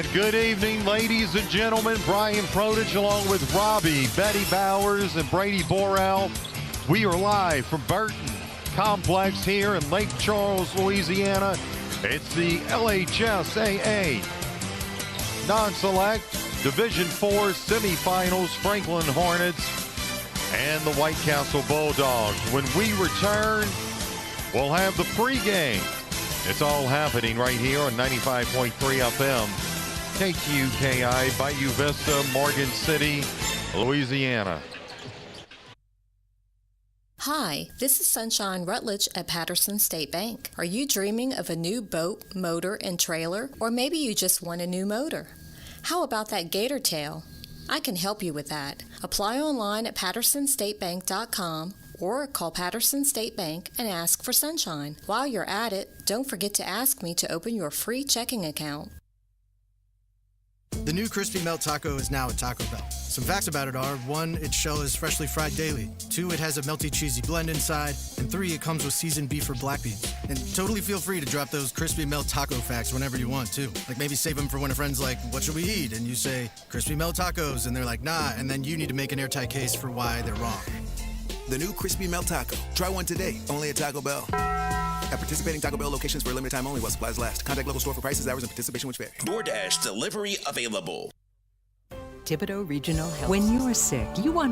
And good evening, ladies and gentlemen. Brian Protich along with Robbie, Betty Bowers, and Brady Borrell. We are live from Burton Complex here in Lake Charles, Louisiana. It's the LHSAA non-select Division IV semifinals, Franklin Hornets and the White Castle Bulldogs. When we return, we'll have the pregame. It's all happening right here on 95.3 FM. KQKI, Bayou Vista, Morgan City, Louisiana. Hi, this is Sunshine Rutledge at Patterson State Bank. Are you dreaming of a new boat, motor, and trailer? Or maybe you just want a new motor? How about that gator tail? I can help you with that. Apply online at pattersonstatebank.com or call Patterson State Bank and ask for Sunshine. While you're at it, don't forget to ask me to open your free checking account. The new Crispy Melt Taco is now at Taco Bell. Some facts about it are, 1, its shell is freshly fried daily. 2, it has a melty cheesy blend inside. And 3, it comes with seasoned beef or black beans. And totally feel free to drop those Crispy Melt Taco facts whenever you want, too. Like maybe save them for when a friend's like, what should we eat? And you say, Crispy Melt Tacos, and they're like, nah, and then you need to make an airtight case for why they're wrong. The new Crispy Melt Taco. Try one today, only at Taco Bell. At participating Taco Bell locations for a limited time only while supplies last. Contact local store for prices, hours, and participation which vary. DoorDash delivery available. Thibodeau Regional Health. When you're sick, you want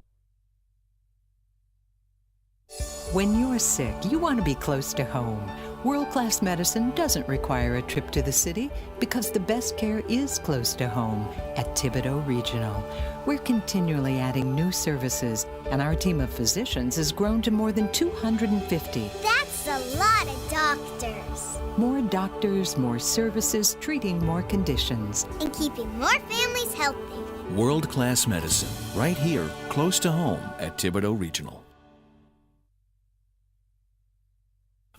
to be close to home. World-class medicine doesn't require a trip to the city because the best care is close to home at Thibodeau Regional. We're continually adding new services, and our team of physicians has grown to more than 250. That's a lot of doctors. More doctors, more services, treating more conditions. And keeping more families healthy. World-class medicine, right here, close to home at Thibodeau Regional.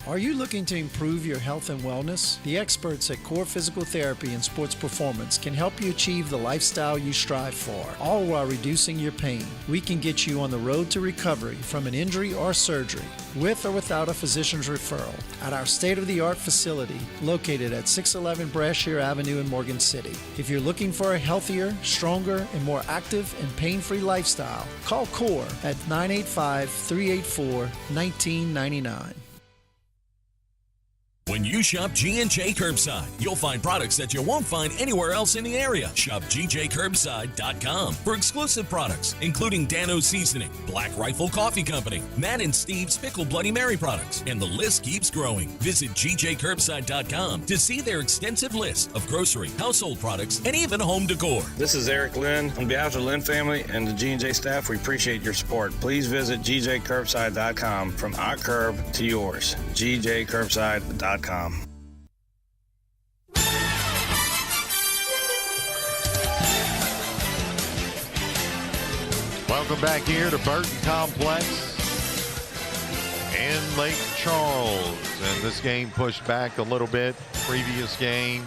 Are you looking to improve your health and wellness? The experts at Core Physical Therapy and Sports Performance can help you achieve the lifestyle you strive for, all while reducing your pain. We can get you on the road to recovery from an injury or surgery, with or without a physician's referral, at our state-of-the-art facility located at 611 Brashear Avenue in Morgan City. If you're looking for a healthier, stronger, and more active and pain-free lifestyle, call Core at 985-384-1999. When you shop G&J Curbside, you'll find products that you won't find anywhere else in the area. Shop GJCurbside.com for exclusive products, including Dano's Seasoning, Black Rifle Coffee Company, Matt and Steve's Pickle Bloody Mary products, and the list keeps growing. Visit GJCurbside.com to see their extensive list of grocery, household products, and even home decor. This is Eric Lynn. On behalf of the Lynn family and the G&J staff, we appreciate your support. Please visit GJCurbside.com. From our curb to yours. GJCurbside.com. Welcome back here to Burton Complex in Lake Charles. And this game pushed back a little bit. Previous game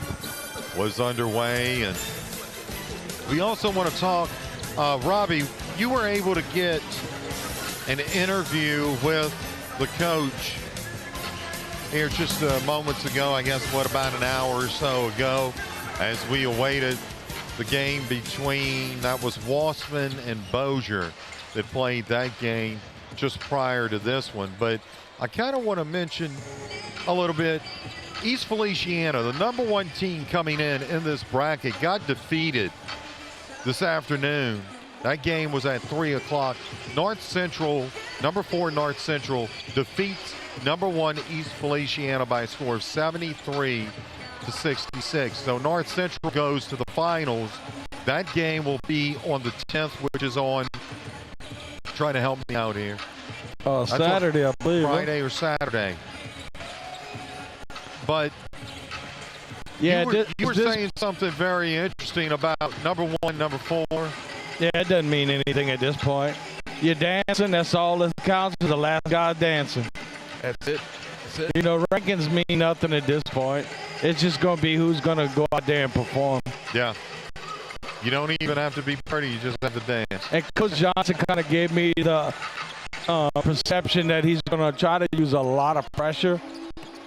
was underway. And we also want to talk, Robbie, you were able to get an interview with the coach here just moments ago, I guess, about an hour or so ago, as we awaited the game between, that was Wassman and Bossier that played that game just prior to this one. But I kind of want to mention a little bit, East Feliciana, the number one team coming in this bracket, got defeated this afternoon. That game was at 3 o'clock. North Central, number 4 North Central defeats number 1 East Feliciana by a score of 73-66. So North Central goes to the finals. That game will be on the 10th, which is on, try to help me out here. Saturday, I believe. Friday or Saturday. But yeah, you were saying something very interesting about number 1, number 4. Yeah, it doesn't mean anything at this point. You're dancing, that's all that counts, is the last guy dancing. That's it. You know, rankings mean nothing at this point. It's just going to be who's going to go out there and perform. Yeah. You don't even have to be pretty. You just have to dance. And Coach Johnson kind of gave me the perception that he's going to try to use a lot of pressure,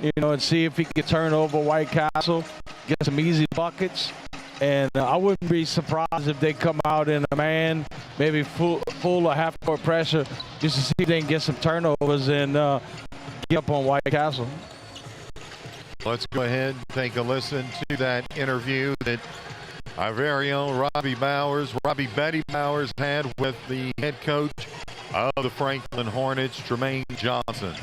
you know, and see if he can turn over White Castle, get some easy buckets. And I wouldn't be surprised if they come out in a man, maybe full or half-court pressure, just to see if they can get some turnovers and get up on White Castle. Let's go ahead and take a listen to that interview that our very own Robbie Betty Bowers had with the head coach of the Franklin Hornets, Tremaine Johnson.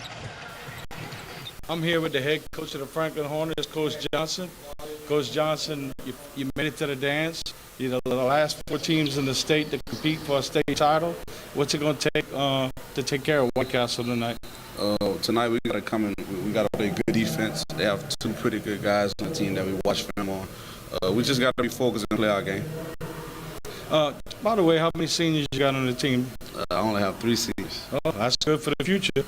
I'm here with the head coach of the Franklin Hornets, Coach Johnson. Coach Johnson, you made it to the dance. You know, the last 4 teams in the state to compete for a state title. What's it going to take to take care of White Castle tonight? Tonight we got to come in. We got to play good defense. They have 2 pretty good guys on the team that we watch film on. We just got to be focused and play our game. By the way, how many seniors you got on the team? I only have 3 seniors. Oh, that's good for the future.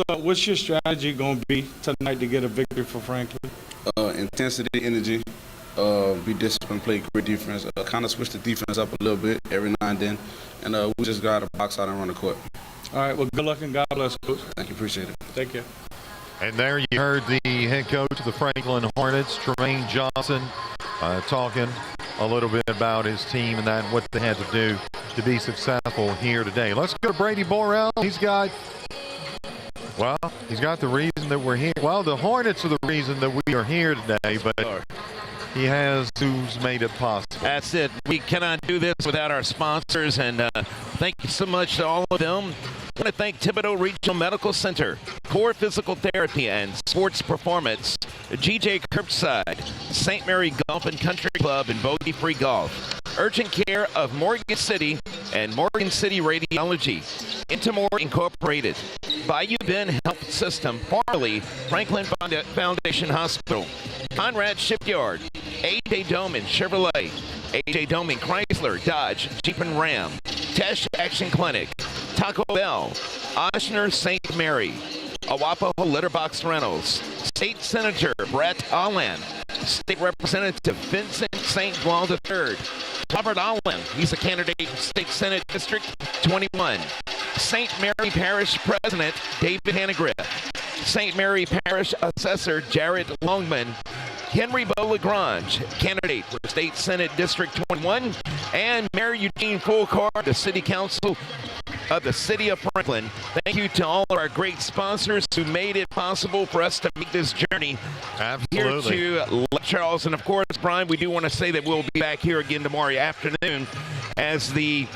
What's your strategy going to be tonight to get a victory for Franklin? Intensity, energy, be disciplined, play great defense, kind of switch the defense up a little bit every now and then, and we just got to box out and run the court. All right, well, good luck and God bless, Coach. Thank you, appreciate it. Thank you. And there you heard the head coach of the Franklin Hornets, Tremaine Johnson, talking a little bit about his team and what they had to do to be successful here today. Let's go to Brady Borrell. He's got the reason that we're here. Well, the Hornets are the reason that we are here today, but he has who's made it possible. That's it. We cannot do this without our sponsors, and thank you so much to all of them. I want to thank Thibodeau Regional Medical Center, Core Physical Therapy and Sports Performance, GJ Curbside, St. Mary Golf and Country Club, and Bogey Free Golf. Urgent Care of Morgan City and Morgan City Radiology. Intimore Incorporated. Bayou Bend Health System, formerly Franklin Foundation Hospital. Conrad Shipyard. A.J. Doman Chevrolet. A.J. Doman Chrysler, Dodge, Jeep and Ram. Tesh Action Clinic. Taco Bell. Oshner St. Mary. Awapaho Litterbox Rentals. State Senator Brett Allen. State Representative Vincent St. Paul III. Robert Allen, he's a candidate in State Senate District 21. St. Mary Parish President David Hannegriff. St. Mary Parish Assessor Jared Longman. Henry Bo Lagrange, candidate for State Senate District 21. And Mayor Eugene Fulcar, the City Council of the City of Franklin. Thank you to all of our great sponsors who made it possible for us to make this journey here to Lake Charles. And of course, Brian, we do want to say that we'll be back here again tomorrow afternoon as the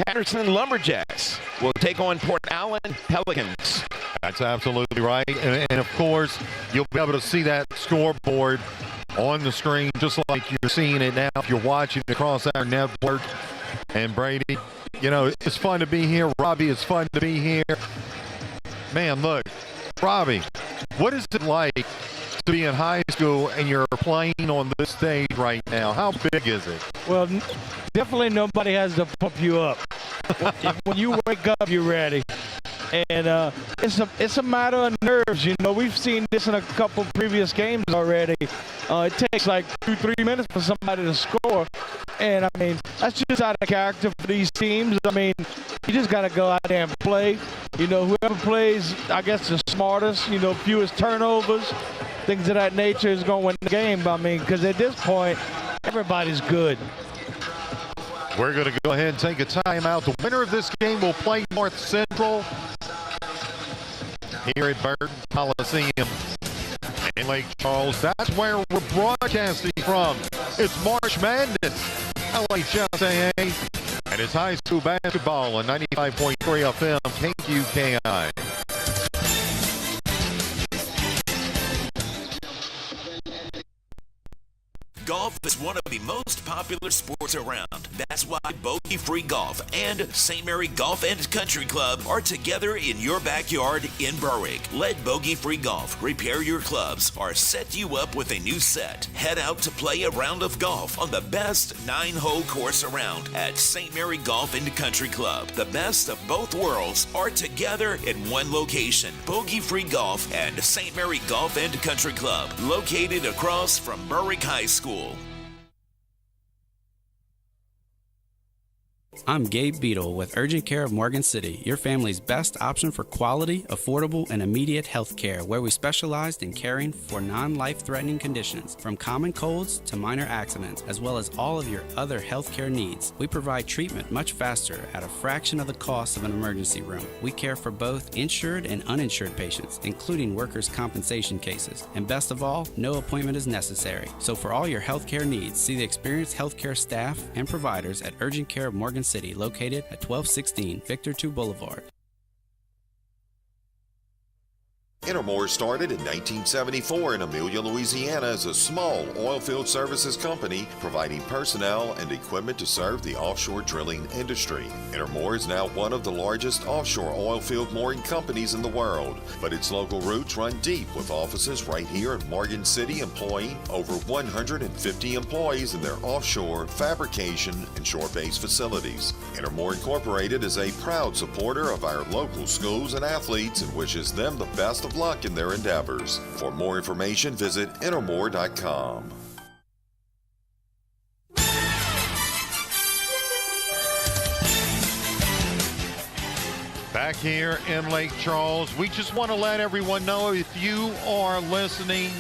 Patterson Lumberjacks will take on Port Allen Pelicans. That's absolutely right. And of course, you'll be able to see that scoreboard on the screen just like you're seeing it now if you're watching across our network. And Brady, you know, it's fun to be here. Robbie, it's fun to be here. Man, look, Robbie, what is it like to be in high school and you're playing on this stage right now? How big is it? Well, definitely nobody has to pump you up. When you wake up, you're ready. And it's a matter of nerves. You know, we've seen this in a couple previous games already. It takes like 2-3 minutes for somebody to score. And, I mean, that's just out of character for these teams. I mean, you just got to go out there and play. You know, whoever plays, I guess, the smartest, you know, fewest turnovers, things of that nature is going to win the game. I mean, because at this point, everybody's good. We're going to go ahead and take a timeout. The winner of this game will play North Central here at Burton Coliseum in Lake Charles. That's where we're broadcasting from. It's March Madness, LHSAA, and it's high school basketball on 95.3 FM KQKI. Golf is one of the most popular sports around. That's why Bogey Free Golf and St. Mary Golf and Country Club are together in your backyard in Berwick. Let Bogey Free Golf repair your clubs or set you up with a new set. Head out to play a round of golf on the best 9-hole course around at St. Mary Golf and Country Club. The best of both worlds are together in one location. Bogey Free Golf and St. Mary Golf and Country Club, located across from Berwick High School. I'm Gabe Beadle with Urgent Care of Morgan City, your family's best option for quality, affordable, and immediate health care, where we specialized in caring for non-life-threatening conditions, from common colds to minor accidents, as well as all of your other health care needs. We provide treatment much faster at a fraction of the cost of an emergency room. We care for both insured and uninsured patients, including workers' compensation cases. And best of all, no appointment is necessary. So for all your health care needs, see the experienced health care staff and providers at Urgent Care of Morgan City, located at 1216 Victor II Boulevard. Intermore started in 1974 in Amelia, Louisiana as a small oilfield services company providing personnel and equipment to serve the offshore drilling industry. Intermore is now one of the largest offshore oilfield mooring companies in the world, but its local roots run deep with offices right here in Morgan City employing over 150 employees in their offshore, fabrication, and shore-based facilities. Intermore Incorporated is a proud supporter of our local schools and athletes and wishes them the best of luck in their endeavors. For more information, visit intermore.com. Back here in Lake Charles, we just want to let everyone know, if you are listening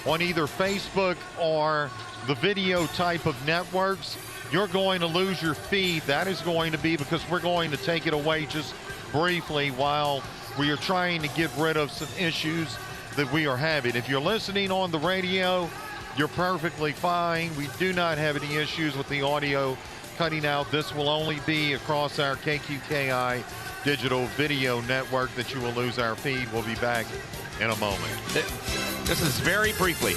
on either Facebook or the video type of networks, you're going to lose your feed. That is going to be because we're going to take it away just briefly while we are trying to get rid of some issues that we are having. If you're listening on the radio, you're perfectly fine. We do not have any issues with the audio cutting out. This will only be across our KQKI digital video network that you will lose our feed. We'll be back in a moment. This is very briefly.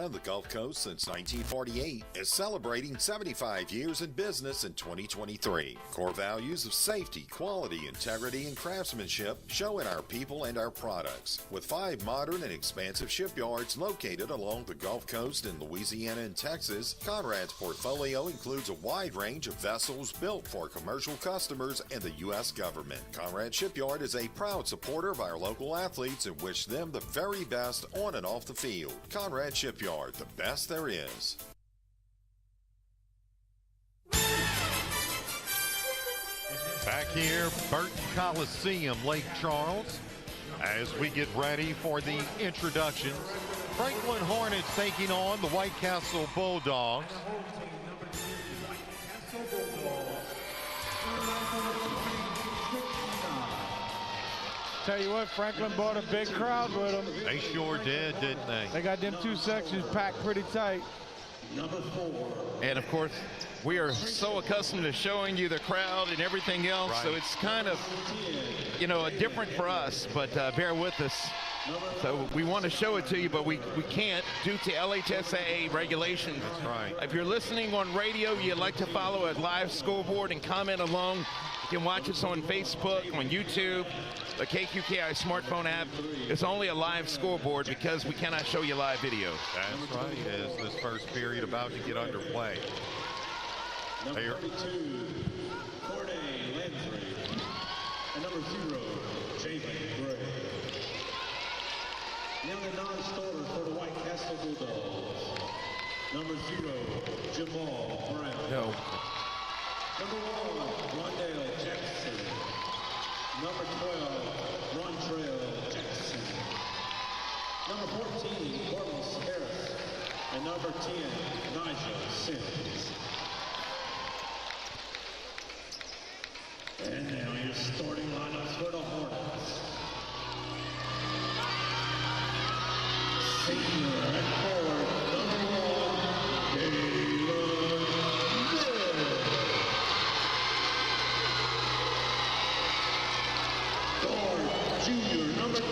The Gulf Coast since 1948 is celebrating 75 years in business in 2023. Core values of safety, quality, integrity, and craftsmanship show in our people and our products. With 5 modern and expansive shipyards located along the Gulf Coast in Louisiana and Texas, Conrad's portfolio includes a wide range of vessels built for commercial customers and the U.S. government. Conrad Shipyard is a proud supporter of our local athletes and wish them the very best on and off the field. Conrad Shipyard, the best there is. Back here, Burton Coliseum, Lake Charles, as we get ready for the introductions. Franklin Hornets taking on the White Castle Bulldogs. Tell you what, Franklin brought a big crowd with them. They sure did, didn't they? They got them 2 sections packed pretty tight. And of course, we are so accustomed to showing you the crowd and everything else, right. So it's kind of, different for us, but bear with us. So we want to show it to you, but we can't due to LHSAA regulations. That's right. If you're listening on radio, you'd like to follow a live scoreboard and comment along, you can watch us on Facebook, on YouTube, the KQKI smartphone app. It's only a live scoreboard because we cannot show you live video. That's right, as this first period about to get underway. Number 32, Corday Landry. And number 0, Javen Gray. Now the non-starter for the White Castle Bulldogs. Number 0, Jamal Brown. No. Number 1, Rondale Jackson. Number 12, Rontrell Jackson. Number 14, Corliss Harris. And number 10, Nigel Sims. And now your starting lineups for the Hornets. Senior at forward, number 1, Caleb Mill. Guard, junior, number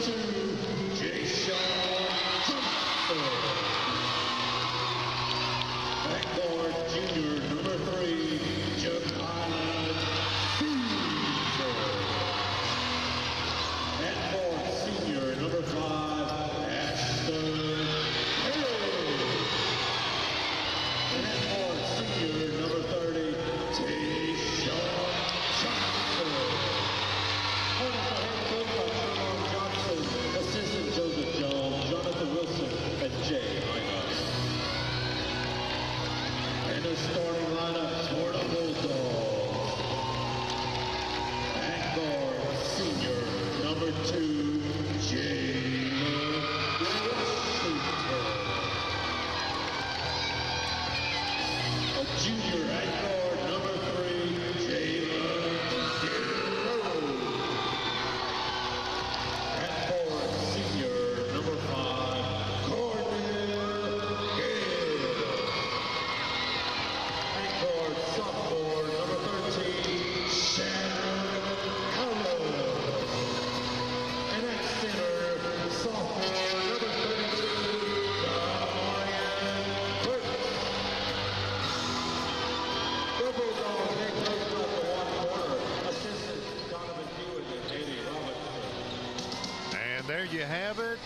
there you have it.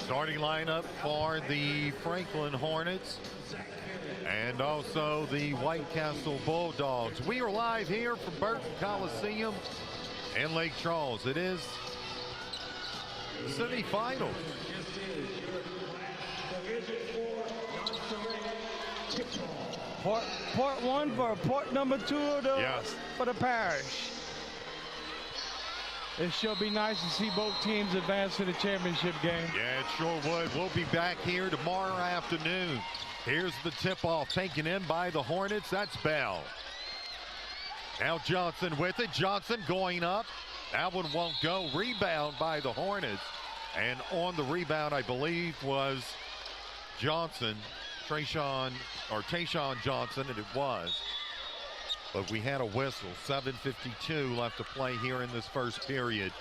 Starting lineup for the Franklin Hornets and also the White Castle Bulldogs. We are live here from Burton Coliseum in Lake Charles. It is the semifinals. Port one for port number 2 for the parish. It sure be nice to see both teams advance to the championship game. Yeah, it sure would. We'll be back here tomorrow afternoon. Here's the tip-off taken in by the Hornets. That's Bell. Now Johnson with it. Johnson going up. That one won't go. Rebound by the Hornets. And on the rebound, I believe, was Johnson, Tayshawn Johnson, and it was. But we had a whistle. 7:52 left to play here in this first period.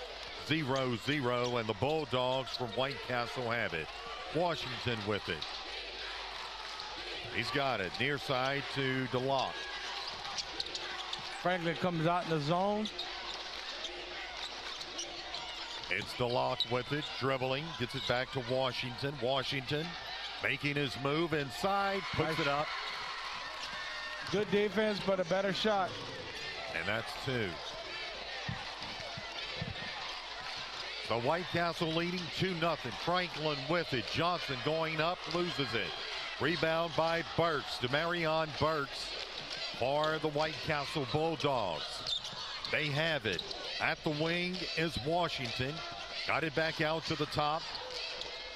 0-0, and the Bulldogs from White Castle have it. Washington with it. He's got it. Near side to DeLocke. Franklin comes out in the zone. It's DeLocke with it, dribbling, gets it back to Washington. Washington making his move inside, puts it up. Good defense, but a better shot. And that's 2. So White Castle leading 2-0. Franklin with it. Johnson going up, loses it. Rebound by Burks. Demarion Burks for the White Castle Bulldogs. They have it. At the wing is Washington. Got it back out to the top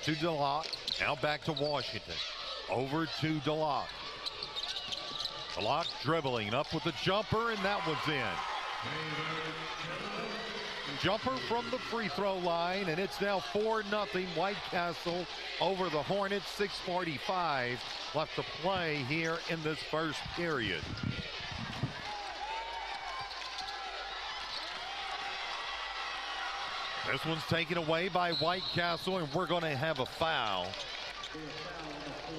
to DeLocke. Now back to Washington. Over to DeLocke. DeLocke dribbling up with the jumper, and that one's in. Jumper from the free throw line, and it's now 4-0 White Castle over the Hornets. 6:45 left to play here in this first period. This one's taken away by White Castle, and we're going to have a foul.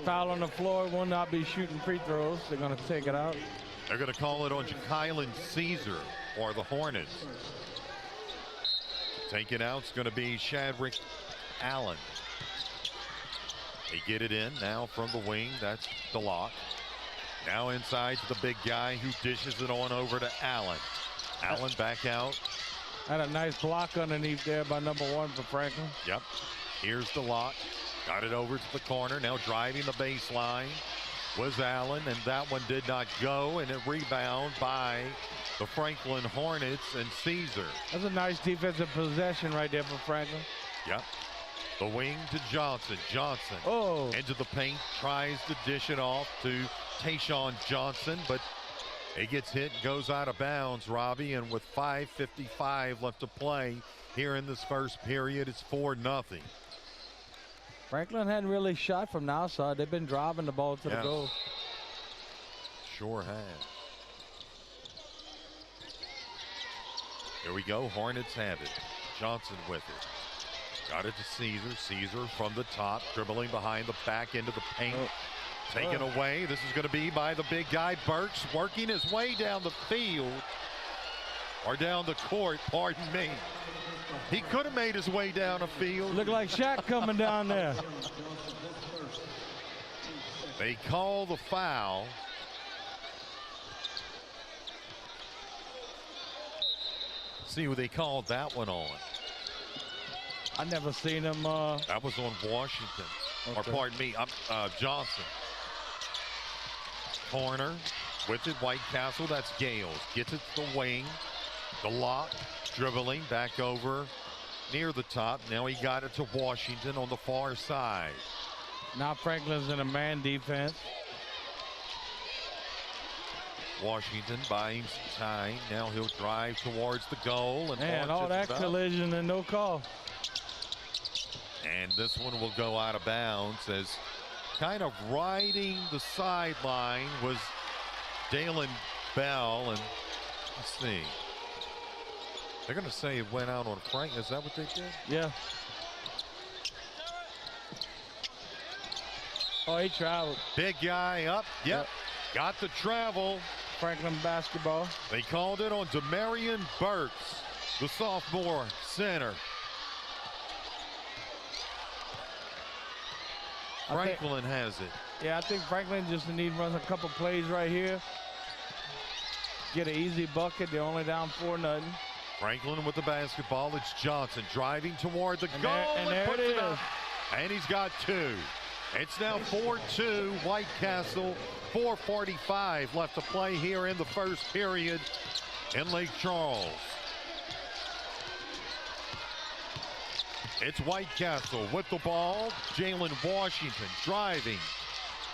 Foul on the floor, will not be shooting free throws. They're going to take it out. They're going to call it on Kylan Caesar for the Hornets. Take it out, it's going to be Shadrick Allen. They get it in now from the wing. That's DeLocke. Now inside to the big guy who dishes it on over to Allen. Allen back out. Had a nice block underneath there by number 1 for Franklin. Yep. Here's DeLocke. Got it over to the corner. Now driving the baseline was Allen, and that one did not go, and a rebound by the Franklin Hornets and Caesar. That's a nice defensive possession right there for Franklin. Yep. The wing to Johnson. Johnson into the paint, tries to dish it off to Tayshawn Johnson, but it gets hit and goes out of bounds, Robbie, and with 5:55 left to play here in this first period, it's 4-0. Franklin hadn't really shot from the outside. They've been driving the ball to the goal. Sure has. Here we go. Hornets have it. Johnson with it. Got it to Caesar. Caesar from the top, dribbling behind the back into the paint. Taken away. This is going to be by the big guy, Burks, working his way down the field. Or down the court, pardon me. He could have made his way down the field. Looked like Shaq coming down there. They call the foul. See who they called that one on. I never seen him. That was on Washington. Okay. Or pardon me, Johnson. Corner with it, White Castle. That's Gales. Gets it to the wing. DeLocke dribbling back over near the top. Now he got it to Washington on the far side. Now Franklin's in a man defense. Washington buying some time. Now he'll drive towards the goal. And all that collision and no call. And this one will go out of bounds as kind of riding the sideline was Dalen Bell. And let's see. They're going to say it went out on Frank. Is that what they did? Yeah. Oh, he traveled. Big guy up. Yep. Got the travel. Franklin basketball. They called it on Demarion Burks, the sophomore center. Franklin has it. Yeah, I think Franklin just needs to run a couple plays right here. Get an easy bucket. They're only down 4-0. Franklin with the basketball. It's Johnson driving toward the goal. And there puts it is. up. And he's got 2. It's now 4-2 White Castle. 4:45 left to play here in the first period in Lake Charles. It's White Castle with the ball. Jalen Washington driving.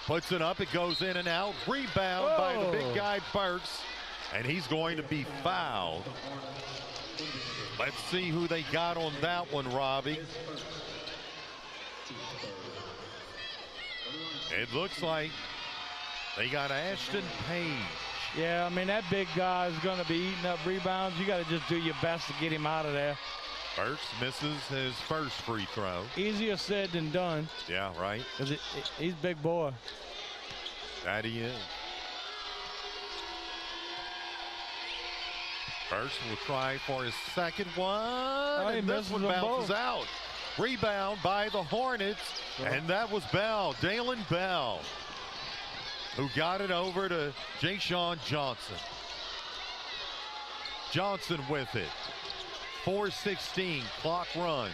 Puts it up. It goes in and out. Rebound by the big guy, Burks. And he's going to be fouled. Let's see who they got on that one, Robbie. It looks like they got Ashton Page. Yeah, I mean, that big guy is going to be eating up rebounds. You got to just do your best to get him out of there. Burks misses his first free throw. Easier said than done. Yeah, right. Because he's a big boy. That he is. Burks will try for his second one. And this one bounces out. Rebound by the Hornets. And that was Bell, Dalen Bell, who got it over to Ja'Shawn Johnson. Johnson with it. 4:16, clock runs.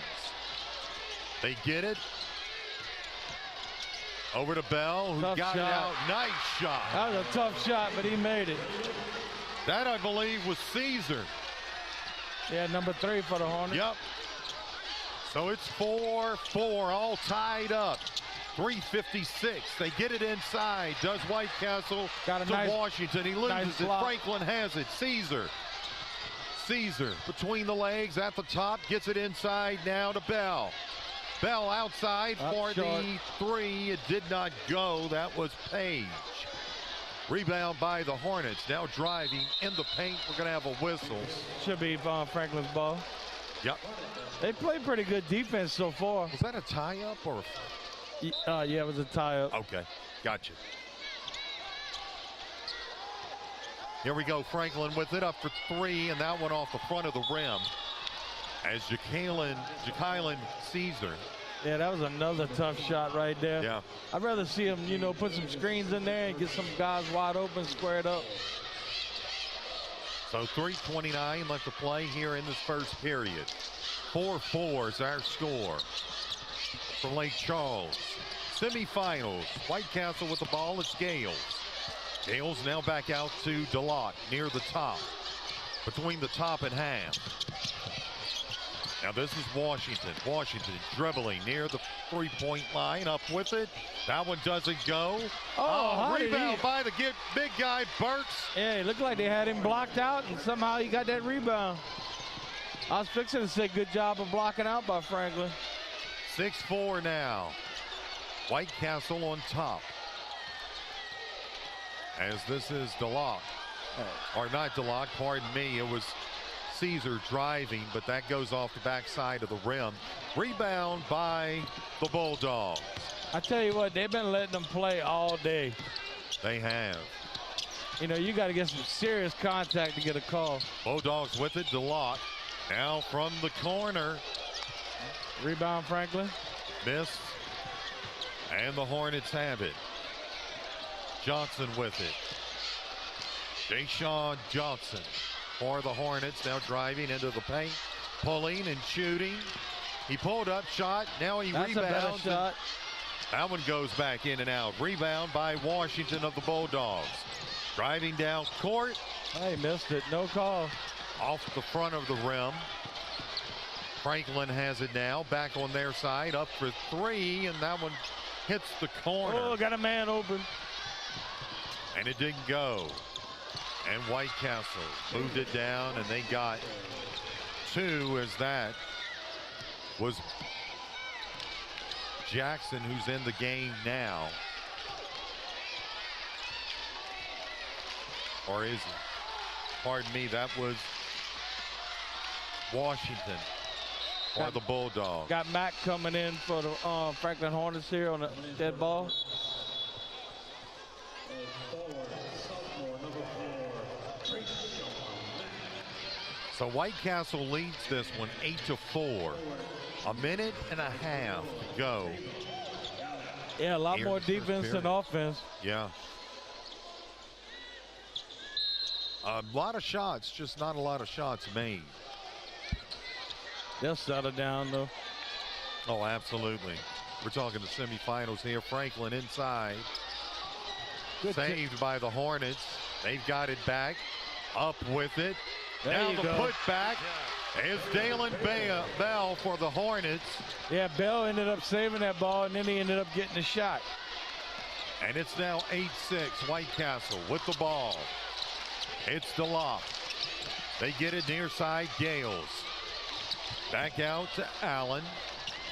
They get it. Over to Bell, who got it out. Nice shot. That was a tough shot, but he made it. That, I believe, was Caesar. Yeah, number 3 for the Hornets. Yep. So it's 4-4, all tied up. 3:56. They get it inside. Does White Castle to Washington. He loses it. Franklin has it. Caesar between the legs at the top. Gets it inside now to Bell. Bell outside for the 3. It did not go. That was Page. Rebound by the Hornets. Now driving in the paint. We're going to have a whistle. Should be Franklin's ball. Yep. They played pretty good defense so far. Was that a tie-up or? Yeah, it was a tie-up. Okay, gotcha. Here we go. Franklin with it up for 3, and that one off the front of the rim. As Ja'Kylan Caesar. Yeah, that was another tough shot right there. Yeah. I'd rather see him, put some screens in there and get some guys wide open, squared up. So 3:29 left to play here in this first period. 4-4 is our score from Lake Charles. Semifinals. White Castle with the ball. It's Gales. Gales now back out to DeLotte near the top. Between the top and half. Now this is Washington. Washington dribbling near the three-point line. Up with it. That one doesn't go. Rebound by the big guy, Burks. Yeah, it looked like they had him blocked out, and somehow he got that rebound. I was fixing to say good job of blocking out by Franklin. 6-4 now. White Castle on top. As this is DeLotte. Or not DeLotte, pardon me. It was Caesar driving, but that goes off the backside of the rim. Rebound by the Bulldogs. I tell you what, they've been letting them play all day. They have. You got to get some serious contact to get a call. Bulldogs with it, DeLotte. Now from the corner. Rebound, Franklin. Missed. And the Hornets have it. Johnson with it. Ja'Shawn Johnson for the Hornets. Now driving into the paint. Pulling and shooting. He pulled up, shot. Now he rebounds. That's a better shot. That one goes back in and out. Rebound by Washington of the Bulldogs. Driving down court. He missed it. No call. Off the front of the rim. Franklin has it now. Back on their side. Up for 3. And that one hits the corner. Oh, got a man open. And it didn't go. And White Castle moved it down. And they got 2 as that was Jackson, who's in the game now. Or is he? Pardon me, that was Washington for the Bulldogs. Got Mack coming in for the Franklin Hornets here on the dead ball. So White Castle leads this one 8-4. A minute and a half to go Yeah, a lot here more in the first defense than period. offense. Yeah. A lot of shots, just not a lot of shots made. They'll settle down, though. Oh, absolutely. We're talking the semifinals here. Franklin inside. Good Saved by the Hornets. They've got it back. Up with it. There Now you the go. putback is Dalen Bell for the Hornets. Yeah, Bell ended up saving that ball, and then he ended up getting the shot. And it's now 8-6, White Castle with the ball. It's DeLock. They get it near side, Gales. Back out to Allen.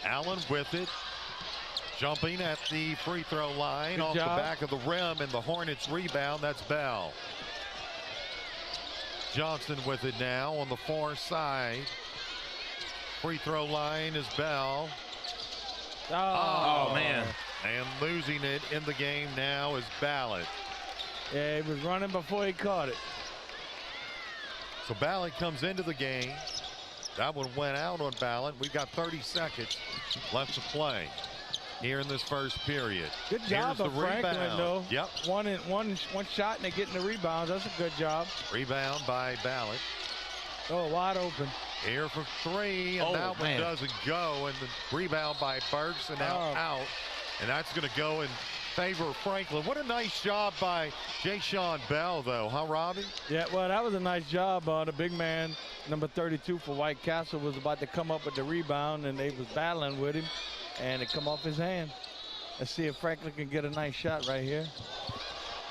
Allen with it. Jumping at the free throw line. Good off job. the back of the rim, and the Hornets rebound. That's Bell. Johnson with it now on the far side. Free throw line is Bell. Oh, man. And losing it in the game now is Ballard. Yeah, he was running before he caught it. So Ballard comes into the game. That one went out on Ballard. We've got 30 seconds left to play here in this first period. Good job Here's of the Franklin, rebound. though. Yep. One shot and they're getting the rebounds. That's a good job. Rebound by Ballard. Oh, wide open. Here for three, and that one doesn't go. And the rebound by Burks, and now out. And that's going to go in favor of Franklin. What a nice job by Jaysean Bell, though, huh, Robbie? Yeah, well, that was a nice job. The big man, number 32 for White Castle, was about to come up with the rebound, and they was battling with him, and it come off his hand. Let's see if Franklin can get a nice shot right here.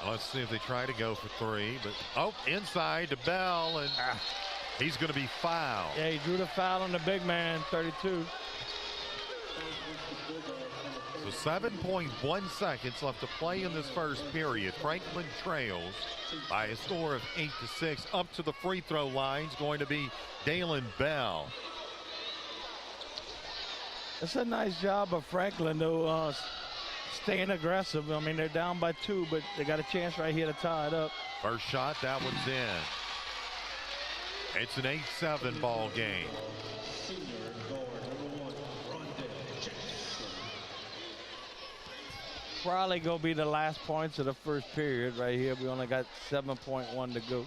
Let's see if they try to go for three. But inside to Bell, and he's going to be fouled. Yeah, he drew the foul on the big man, 32. So 7.1 seconds left to play in this first period. Franklin trails by a score of 8-6. Up to the free throw line's going to be Dalen Bell. It's a nice job of Franklin, though, staying aggressive. I mean, they're down by 2, but they got a chance right here to tie it up. First shot, that one's in. It's an 8-7 ball game. Probably gonna be the last points of the first period right here. We only got 7.1 to go.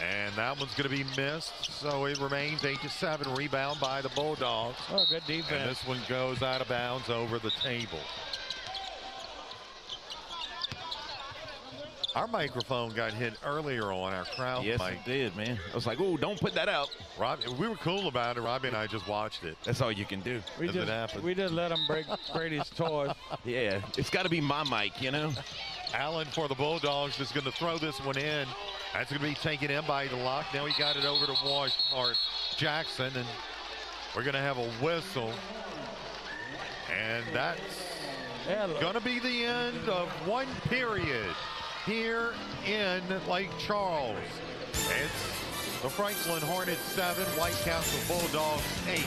And that one's going to be missed, so it remains 8-7. Rebound by the Bulldogs. Oh, good defense. And this one goes out of bounds over the table. Our microphone got hit earlier on our crowd Yes, mic. it did, man. I was like, oh, don't put that out. Robbie, we were cool about it. Robbie and I just watched it. That's all you can do. We just let him break Brady's toys. Yeah, it's got to be my mic, you know. Allen for the Bulldogs is going to throw this one in. That's going to be taken in by DeLock. Now he got it over to Jackson, and we're going to have a whistle. And that's going to be the end of one period here in Lake Charles. It's the Franklin Hornets 7, White Castle Bulldogs 8.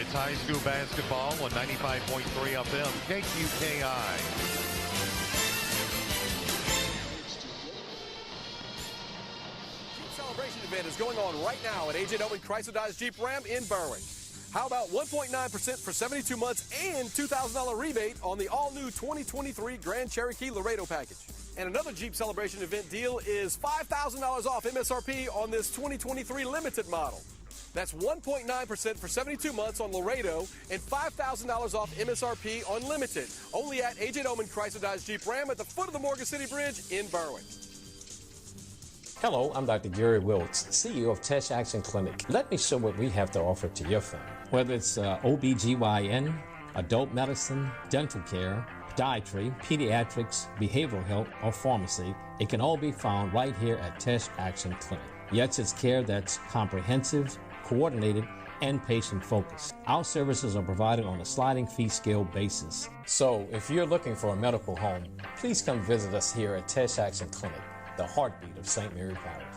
It's high school basketball on 95.3 FM, KQKI. Celebration event is going on right now at A.J. Doman Chrysler Dodge Jeep Ram in Berwick. How about 1.9% for 72 months and $2,000 rebate on the all-new 2023 Grand Cherokee Laredo package? And another Jeep Celebration event deal is $5,000 off MSRP on this 2023 limited model. That's 1.9% for 72 months on Laredo and $5,000 off MSRP on limited. Only at A.J. Doman Chrysler Dodge Jeep Ram at the foot of the Morgan City Bridge in Berwick. Hello, I'm Dr. Gary Wilkes, CEO of Tesh Action Clinic. Let me show what we have to offer to your family. Whether it's OBGYN, adult medicine, dental care, podiatry, pediatrics, behavioral health, or pharmacy, it can all be found right here at Tesh Action Clinic. Yet it's care that's comprehensive, coordinated, and patient-focused. Our services are provided on a sliding fee scale basis. So if you're looking for a medical home, please come visit us here at Tesh Action Clinic, the heartbeat of St. Mary Parish.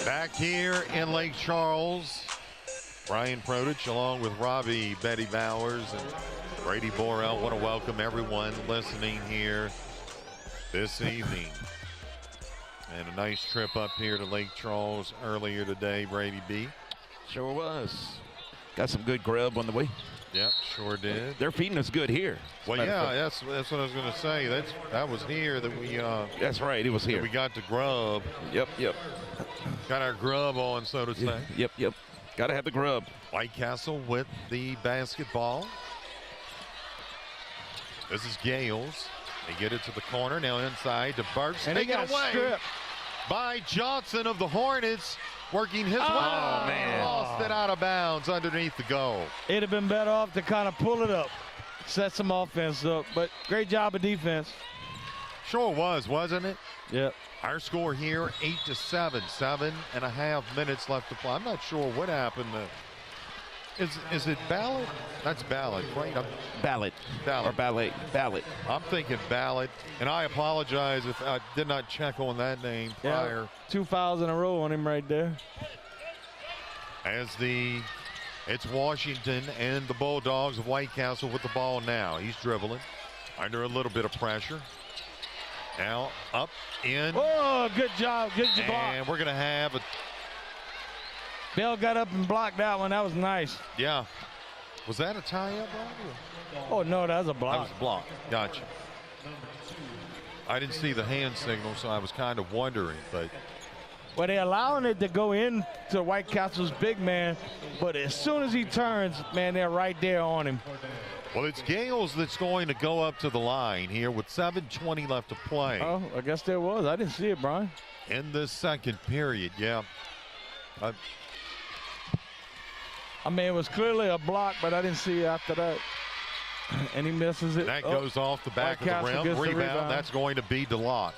Back here in Lake Charles, Brian Prodich along with Robbie Betty Bowers and Brady Borel. Want to welcome everyone listening here this evening. And a nice trip up here to Lake Charles earlier today, Brady B. Sure was. Got some good grub on the way. Yep, sure did. They're feeding us good here. Well, yeah, that's what I was going to say. That was here that we. That's right. It was here. We got the grub. Yep. Got our grub on, so to say. Yep. Got to have the grub. White Castle with the basketball. This is Gales. They get it to the corner, now inside to Burton. And they got away stripped by Johnson of the Hornets, working his way. Oh, man. Lost it out of bounds underneath the goal. It'd have been better off to kind of pull it up, set some offense up. But great job of defense. Sure was, wasn't it? Yep. Our score here, 8-7, 7.5 minutes left to play. I'm not sure what happened. Is it ballot? That's ballot, right? Ballot. Or ballet. Ballot. I'm thinking ballot, and I apologize if I did not check on that name prior. Yeah, 2 fouls in a row on him right there. It's Washington and the Bulldogs of White Castle with the ball now. He's dribbling under a little bit of pressure. Now up, in. Oh, good job. Good job. And we're going to have a. Bell got up and blocked that one. That was nice. Yeah. Was that a tie-up, Bobby? Oh, no, that was a block. That was a block. Gotcha. I didn't see the hand signal, so I was kind of wondering, but. Well, they're allowing it to go in to White Castle's big man, but as soon as he turns, man, they're right there on him. Well, it's Gales that's going to go up to the line here with 7:20 left to play. Oh, I guess there was. I didn't see it, Brian. In the second period, yeah. I mean, it was clearly a block, but I didn't see it after that. And he misses it. That goes off the back of the rim. Rebound. That's going to be DeLocke.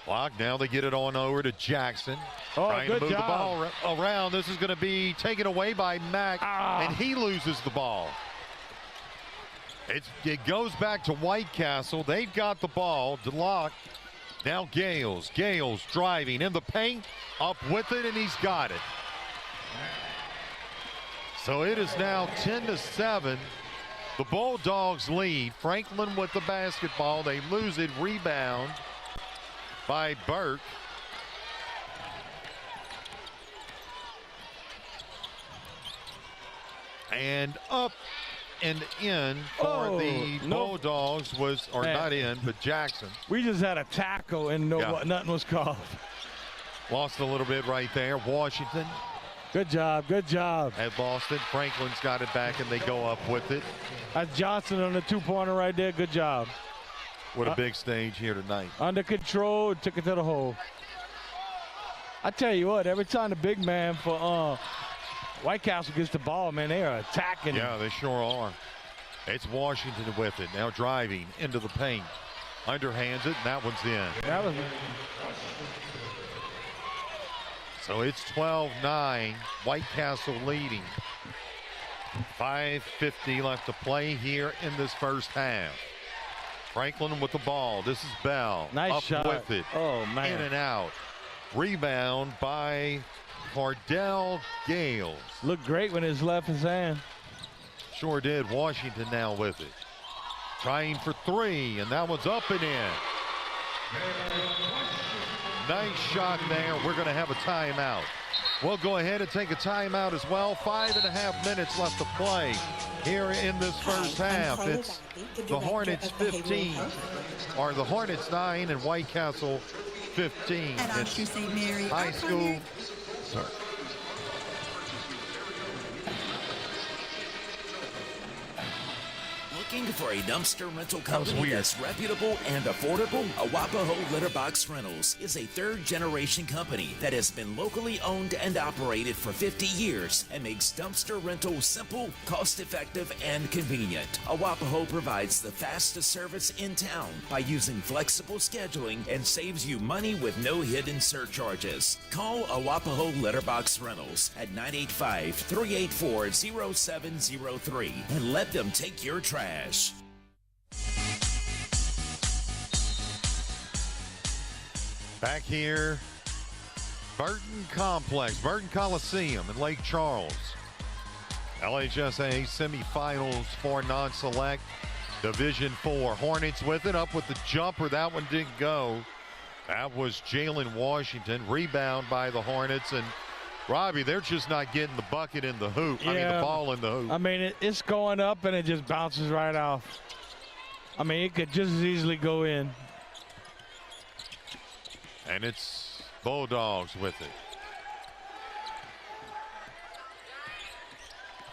Block. Now they get it on over to Jackson. Trying to move the ball around. This is going to be taken away by Mack, and he loses the ball. It goes back to White Castle. They've got the ball. DeLocke. Now Gales. Gales driving in the paint. Up with it, and he's got it. So it is now 10-7. The Bulldogs lead. Franklin with the basketball. They lose it. Rebound by Burke. And up and in for the Bulldogs was, or not in, but Jackson. We just had a tackle and nothing was called. Lost a little bit right there. Washington. Good job, good job. At Boston, Franklin's got it back and they go up with it. That's Johnson on the two-pointer right there. Good job. What a big stage here tonight. Under control, took it to the hole. I tell you what, every time the big man for White Castle gets the ball, man, they are attacking. Yeah, they sure are. It's Washington with it. Now driving into the paint. Underhands it, and that one's in. That was. So it's 12-9, White Castle leading. 5:50 left to play here in this first half. Franklin with the ball. This is Bell. Nice up shot. with it. Oh, man. In and out. Rebound by Cardell Gales. Looked great when his left his hand. Sure did. Washington now with it. Trying for three, and that one's up and in. Nice shot there. We're going to have a timeout. We'll go ahead and take a timeout as well. 5.5 minutes left to play here in this first half. It's the Hornets 15, or the Hornets 9 and White Castle 15. It's high school. Sorry. Looking for a dumpster rental company that's reputable and affordable? Arapahoe Litterbox Rentals is a third-generation company that has been locally owned and operated for 50 years and makes dumpster rental simple, cost-effective, and convenient. Arapahoe provides the fastest service in town by using flexible scheduling and saves you money with no hidden surcharges. Call Arapahoe Litterbox Rentals at 985-384-0703 and let them take your trash. Back here, Burton Complex, Burton Coliseum in Lake Charles. LHSAA semifinals for non-select. Division IV. Hornets with it, up with the jumper. That one didn't go. That was Jalen Washington. Rebound by the Hornets. And Robbie, they're just not getting the bucket in the hoop. Yeah. I mean, the ball in the hoop. I mean, it's going up and it just bounces right off. I mean, it could just as easily go in. And it's Bulldogs with it.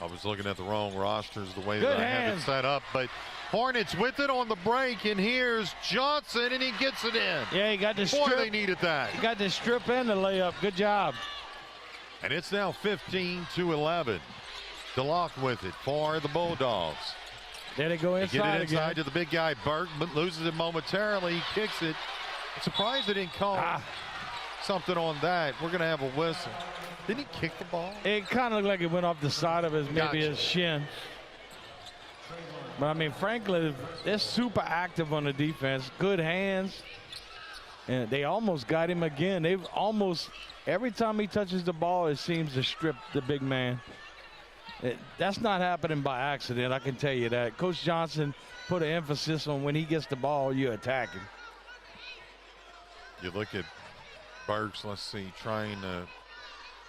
I was looking at the wrong rosters the way that I have it set up, but Hornets with it on the break, and here's Johnson, and he gets it in. Yeah, he got the strip. Boy, they needed that. He got the strip and the layup. Good job. And it's now 15-11. DeLocke with it for the Bulldogs. There they go inside They get it inside again. to the big guy, Burton, but loses it momentarily. He kicks it. I'm surprised they didn't call something on that. We're going to have a whistle. Didn't he kick the ball? It kind of looked like it went off the side of his, maybe Gotcha. his shin. But, I mean, Franklin, they're super active on the defense. Good hands. And they almost got him again. They've almost, every time he touches the ball, it seems to strip the big man. That's not happening by accident, I can tell you that. Coach Johnson put an emphasis on when he gets the ball, you attack him. You look at Burks, let's see, trying to.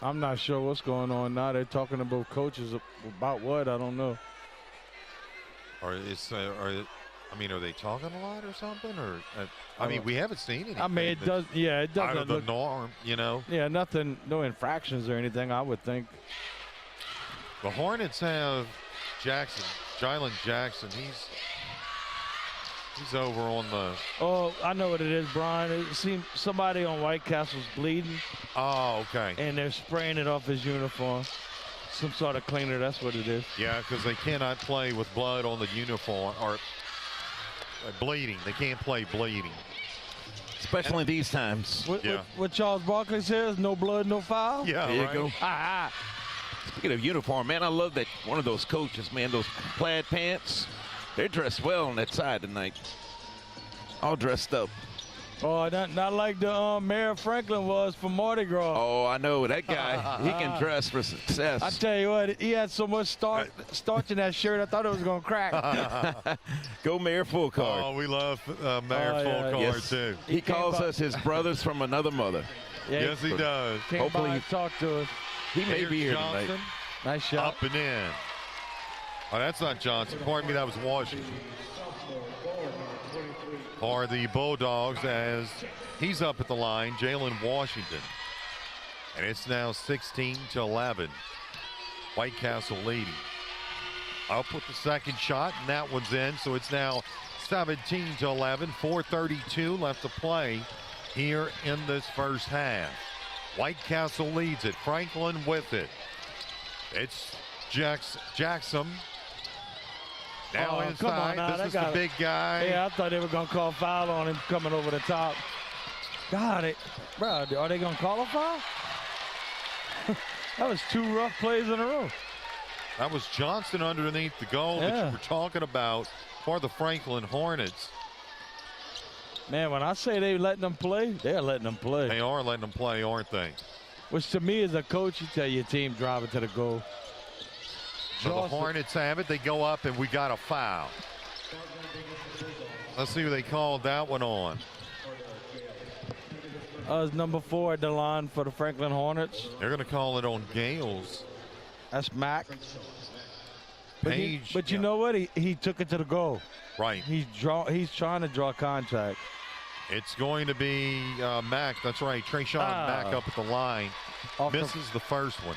I'm not sure what's going on now. They're talking about coaches about what? I don't know. Or are they talking a lot or something? Or I mean, we haven't seen anything. I mean, it does. Yeah, it doesn't out of the look norm, you know. Yeah, nothing, no infractions or anything, I would think. The Hornets have Jalen Jackson. He's over on the. Oh, I know what it is, Brian. It seems somebody on White Castle's bleeding. Oh, okay. And they're spraying it off his uniform. Some sort of cleaner, that's what it is. Yeah, because they cannot play with blood on the uniform or bleeding. They can't play bleeding. Especially these times. What Charles Barkley says, no blood, no foul? Yeah, there right. you go. Speaking of uniform, man, I love that one of those coaches, man, those plaid pants. They're dressed well on that side tonight. All dressed up. Oh, not like the Mayor Franklin was for Mardi Gras. Oh, I know. That guy, he can dress for success. I tell you what, he had so much starch in that shirt, I thought it was going to crack. Go Mayor Full Card. Oh, we love Mayor Full Card, yes. too. He calls us his brothers from another mother. Yeah, yes, he does. Hopefully he talk to us. He may be here Johnson, tonight. Nice shot. Up and in. Oh, that's not Johnson. Pardon me, that was Washington. For the Bulldogs, as he's up at the line, Jalen Washington. And it's now 16-11. White Castle leading. Up with the second shot, and that one's in, so it's now 17-11. 4:32 left to play here in this first half. White Castle leads it. Franklin with it. It's Jackson. Now inside. Come on now. This is the big guy. Yeah, I thought they were going to call foul on him coming over the top. Got it. Bro, are they going to call a foul? That was two rough plays in a row. That was Johnson underneath the goal that you were talking about for the Franklin Hornets. Man, when I say they're letting them play, they're letting them play. They are letting them play, aren't they? Which to me as a coach, you tell your team drive it to the goal. So the Hornets have it. They go up, and we got a foul. Let's see who they called that one on. It's number 4 at the line for the Franklin Hornets. They're going to call it on Gales. That's Mac. Page. But you know what? He took it to the goal. Right. He's trying to draw contact. It's going to be Mack. That's right. Trayshawn Mack up at the line. Misses the first one.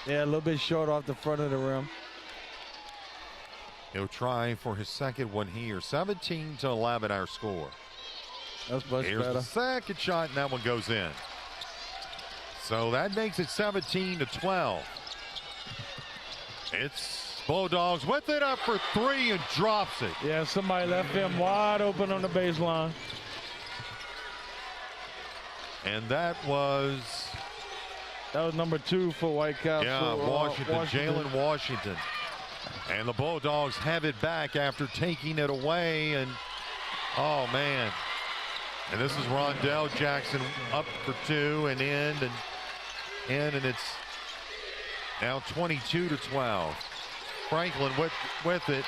Yeah, a little bit short off the front of the rim. He'll try for his second one here. 17-11 our score. That's much Here's better. the second shot, and that one goes in. So that makes it 17-12. It's Bulldogs with it up for 3 and drops it. Yeah, somebody left him wide open on the baseline. And that was number 2 for White Castle. Yeah, Washington. Jalen Washington. And the Bulldogs have it back after taking it away. And, oh, man. And this is Rondell Jackson up for 2 and in, and it's now 22-12. Franklin with it.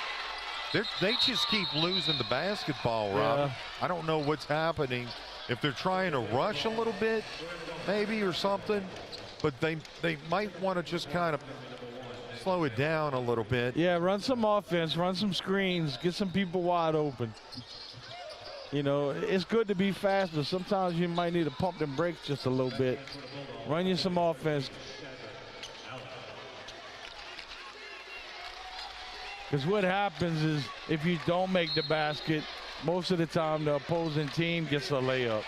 They just keep losing the basketball, Rob. I don't know what's happening. If they're trying to rush a little bit, maybe, or something, but they might want to just kind of slow it down a little bit. Yeah, run some offense, run some screens, get some people wide open. You know, it's good to be fast, but sometimes you might need to pump them brakes just a little bit. Run you some offense. Because what happens is if you don't make the basket, most of the time the opposing team gets a layup.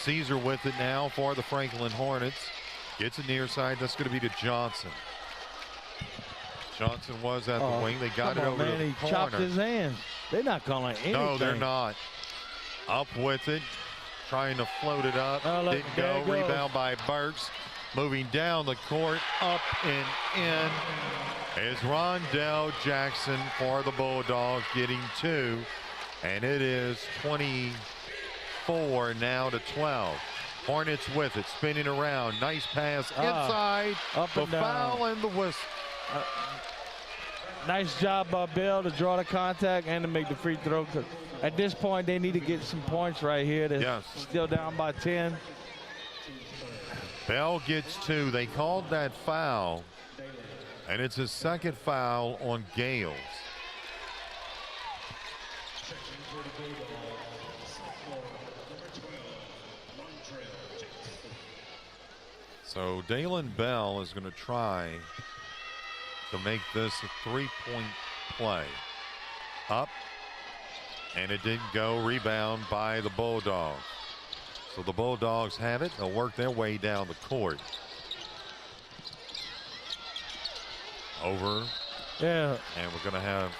Caesar with it now for the Franklin Hornets. Gets it near side. That's going to be to Johnson. Johnson was at the wing. They got it over to the He chopped his hands. They're not calling anything. No, they're not. Up with it. Trying to float it up. Didn't go. Rebound by Burks. Moving down the court. Up and in is Rondell Jackson for the Bulldogs, getting 2. And it is 24 now to 12. Hornets with it, spinning around. Nice pass inside. Up the and down. Foul and the whistle. Nice job by Bell to draw the contact and to make the free throw. At this point, they need to get some points right here. They're still down by 10. Bell gets 2. They called that foul, and it's his second foul on Gales. So Dalen Bell is going to try to make this a 3-point play. Up, and it didn't go. Rebound by the Bulldogs. So the Bulldogs have it. They'll work their way down the court. Over. Yeah. And we're going to have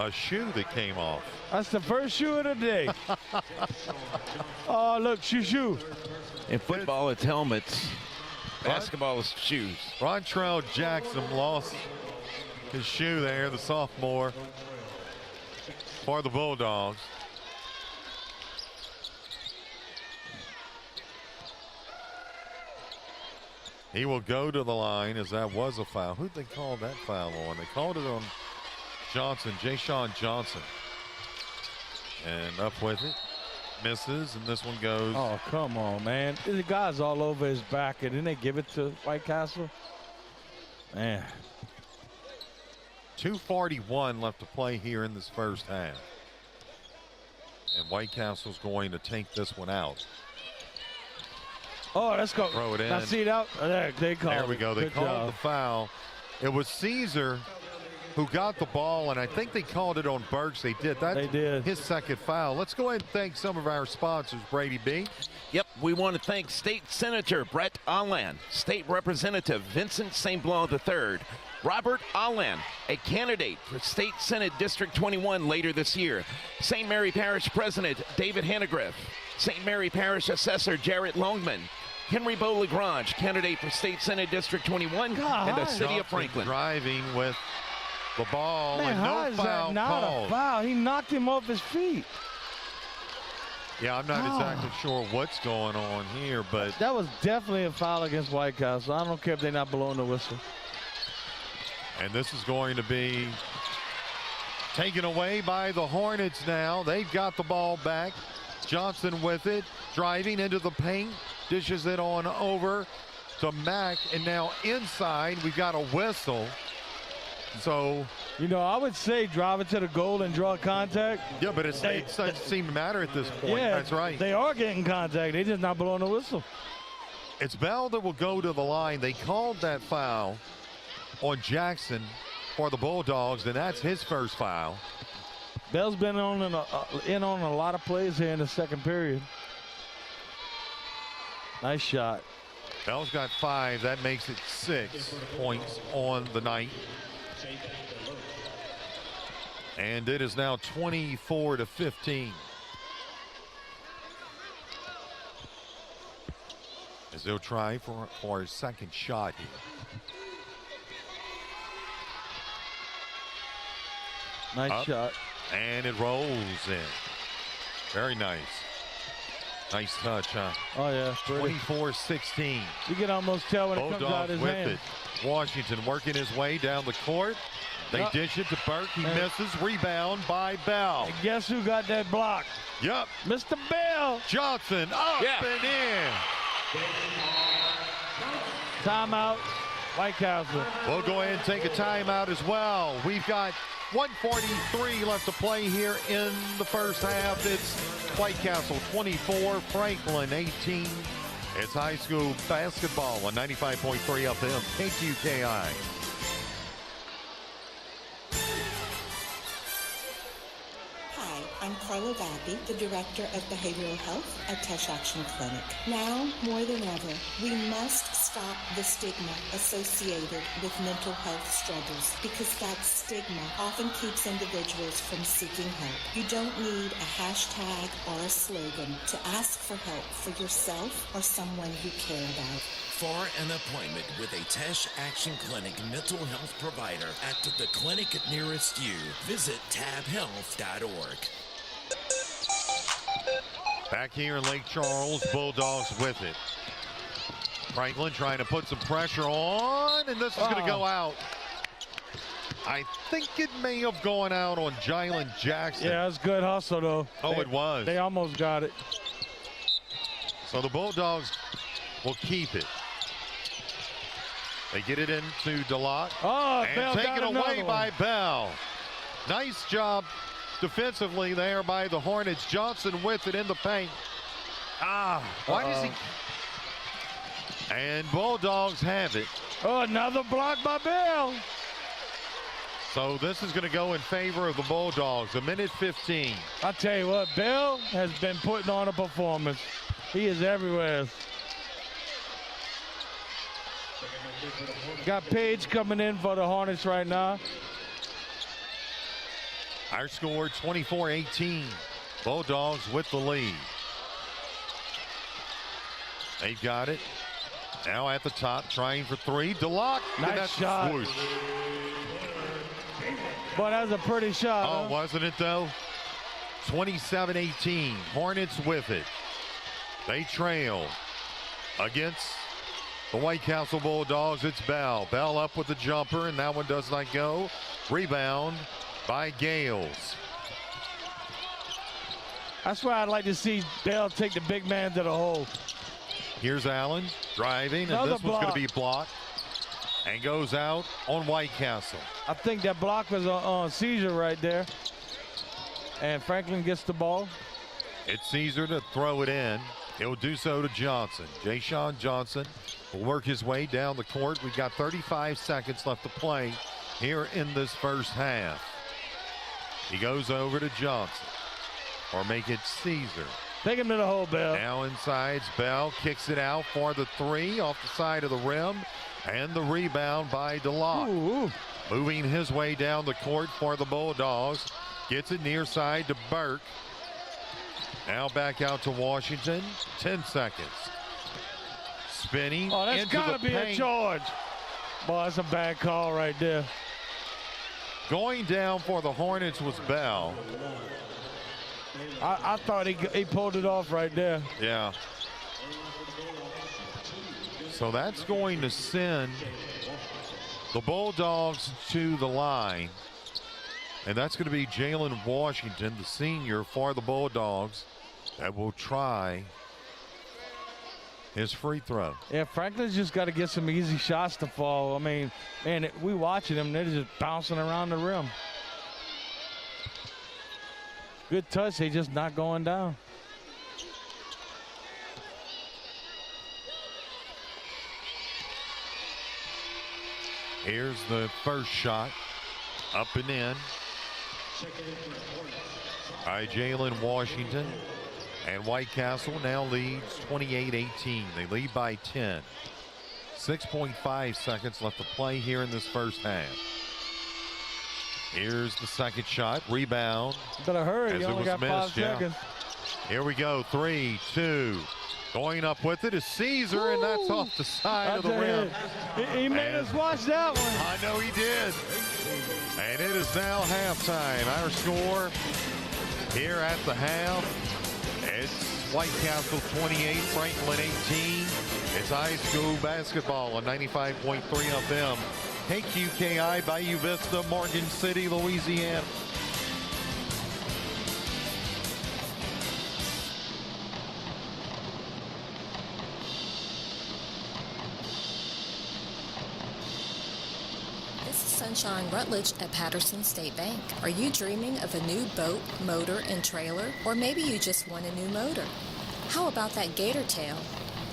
a shoe that came off. That's the first shoe of the day. Oh, look, shoe. In football, it's helmets. Basketball is shoes. Rontrell Jackson lost his shoe there, the sophomore, for the Bulldogs. He will go to the line, as that was a foul. Who'd they call that foul on? They called it on Johnson, Jay-Sean Johnson. And up with it. Misses, and this one goes. Oh, come on, man. The guy's all over his back, and then they give it to White Castle. Man. 2:41 left to play here in this first half. And White Castle's going to take this one out. Oh, let's go. Throw it in. Now see that? They called There we go. They Good called job. the foul. It was Caesar who got the ball, and I think they called it on Burks. They did. They did. His second foul. Let's go ahead and thank some of our sponsors, Brady B. Yep, we want to thank State Senator Brett Allen, State Representative Vincent St. Blanc III, Robert Allen, a candidate for State Senate District 21 later this year, St. Mary Parish President David Hannegriff, St. Mary Parish Assessor Jarrett Longman, Henry Bo Lagrange, candidate for State Senate District 21 in the city of Franklin. Driving with the ball, Man, and how no is foul that not called. a foul? He knocked him off his feet. Yeah, I'm not exactly sure what's going on here, but That was definitely a foul against White Castle. I don't care if they're not blowing the whistle. and this is going to be taken away by the Hornets now. They've got the ball back. Johnson with it, driving into the paint, dishes it on over to Mack, and now inside we've got a whistle. So, you know, I would say drive it to the goal and draw contact. Yeah, but it doesn't seem to matter at this point. Yeah, That's right. They are getting contact. They just not blowing the whistle. It's Bell that will go to the line. They called that foul on Jackson for the Bulldogs, and that's his first foul. Bell's been in on a lot of plays here in the second period. Nice shot. Bell's got 5. That makes it 6 points on the night. And it is now 24-15. As they'll try for his second shot here. Nice shot. And it rolls in. Very nice. Nice touch, huh? Oh, yeah. 24-16. You can almost tell when it comes out Bulldogs his with hand. it. Washington working his way down the court. They dish it to Burke. He misses. Rebound by Bell. And guess who got that block? Yep. Mr. Bell. Johnson up and in. Timeout. White Castle. We'll go ahead and take a timeout as well. We've got 1:43 left to play here in the first half. It's White Castle 24, Franklin 18. It's high school basketball on 95.3 FM, KQKI. I'm Carla Vappy, the Director of Behavioral Health at Tesh Action Clinic. Now, more than ever, we must stop the stigma associated with mental health struggles because that stigma often keeps individuals from seeking help. You don't need a hashtag or a slogan to ask for help for yourself or someone you care about. For an appointment with a Tesh Action Clinic mental health provider at the clinic nearest you, visit tabhealth.org. Back here in Lake Charles, Bulldogs with it. Franklin trying to put some pressure on, and this is going to go out. I think it may have gone out on Jalen Jackson. Yeah, it's good hustle, though. It was. They almost got it. So the Bulldogs will keep it. They get it into DeLocke. And Bell taken away by Bell. Nice job defensively there by the Hornets. Johnson with it in the paint. Why does he? And Bulldogs have it. Another block by Bell. So this is going to go in favor of the Bulldogs. 1:15. I tell you what, Bell has been putting on a performance. He is everywhere. Got Page coming in for the Hornets right now. Our score 24-18. Bulldogs with the lead. They've got it. Now at the top, trying for three. DeLocke. Nice shot. Swoosh. Boy, that was a pretty shot. Wasn't it though? 27-18. Hornets with it. They trail against the White Castle Bulldogs. It's Bell. Bell up with the jumper, and that one does not go. Rebound by Gales. That's why I'd like to see Bell take the big man to the hole. Here's Allen driving, and this one's going to be blocked and goes out on White Castle. I think that block was on Caesar right there. And Franklin gets the ball. It's Caesar to throw it in. He'll do so to Johnson. Ja'Shawn Johnson will work his way down the court. We've got 35 seconds left to play here in this first half. He goes over to Johnson, or make it Caesar. Take him to the hole, Bell. Now inside, Bell kicks it out for the three off the side of the rim, and the rebound by DeLocke. Moving his way down the court for the Bulldogs. Gets it near side to Burke. Now back out to Washington. 10 seconds. Spinning. That's got to be a charge. Boy, that's a bad call right there. Going down for the Hornets was Bell. I thought he pulled it off right there. Yeah. So that's going to send the Bulldogs to the line. And that's going to be Jalen Washington, the senior for the Bulldogs, that will try his free throw. Yeah, Franklin's just got to get some easy shots to fall. I mean, man, we watching them, they're just bouncing around the rim. Good touch, they just not going down. Here's the first shot, up and in by Jalen Washington. And White Castle now leads 28-18. They lead by 10. 6.5 seconds left to play here in this first half. Here's the second shot. Rebound. Better hurry. You only got 5 seconds. Here we go. 3, 2. Going up with it is Caesar, and that's off the side of the rim. He made us watch that one. I know he did. And it is now halftime. Our score here at the half, it's White Castle 28, Franklin 18. It's high school basketball on 95.3 FM, KQKI, Bayou Vista, Morgan City, Louisiana. Sunshine Rutledge at Patterson State Bank. Are you dreaming of a new boat, motor, and trailer? Or maybe you just want a new motor? How about that gator tail?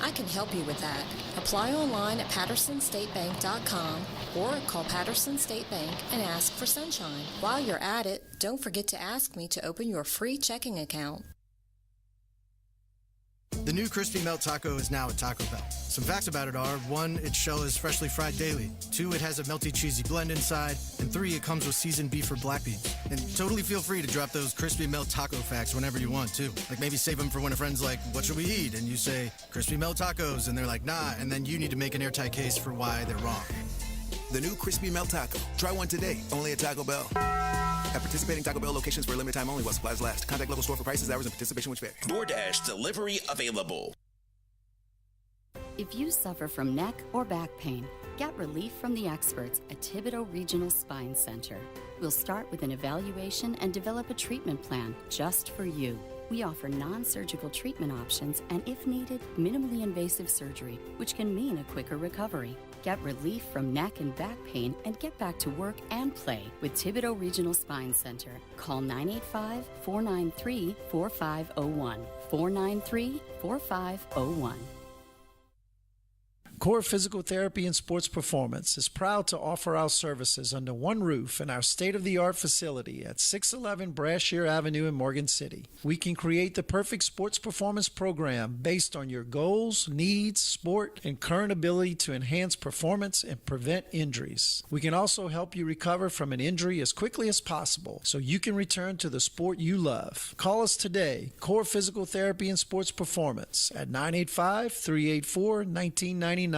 I can help you with that. Apply online at pattersonstatebank.com or call Patterson State Bank and ask for Sunshine. While you're at it, don't forget to ask me to open your free checking account. The new Crispy Melt Taco is now at Taco Bell. Some facts about it are, 1, its shell is freshly fried daily. 2, it has a melty cheesy blend inside. And 3, it comes with seasoned beef or black beans. And totally feel free to drop those Crispy Melt Taco facts whenever you want, too. Like maybe save them for when a friend's like, what should we eat? And you say, Crispy Melt Tacos. And they're like, nah. And then you need to make an airtight case for why they're wrong. The new Crispy Melt Taco. Try one today, only at Taco Bell. At participating Taco Bell locations for a limited time only while supplies last. Contact local store for prices, hours, and participation which vary. DoorDash delivery available. If you suffer from neck or back pain, get relief from the experts at Thibodeau Regional Spine Center. We'll start with an evaluation and develop a treatment plan just for you. We offer non-surgical treatment options and, if needed, minimally invasive surgery, which can mean a quicker recovery. Get relief from neck and back pain and get back to work and play with Thibodeau Regional Spine Center. Call 985-493-4501. 493-4501. Core Physical Therapy and Sports Performance is proud to offer our services under one roof in our state-of-the-art facility at 611 Brashear Avenue in Morgan City. We can create the perfect sports performance program based on your goals, needs, sport, and current ability to enhance performance and prevent injuries. We can also help you recover from an injury as quickly as possible so you can return to the sport you love. Call us today, Core Physical Therapy and Sports Performance at 985-384-1999.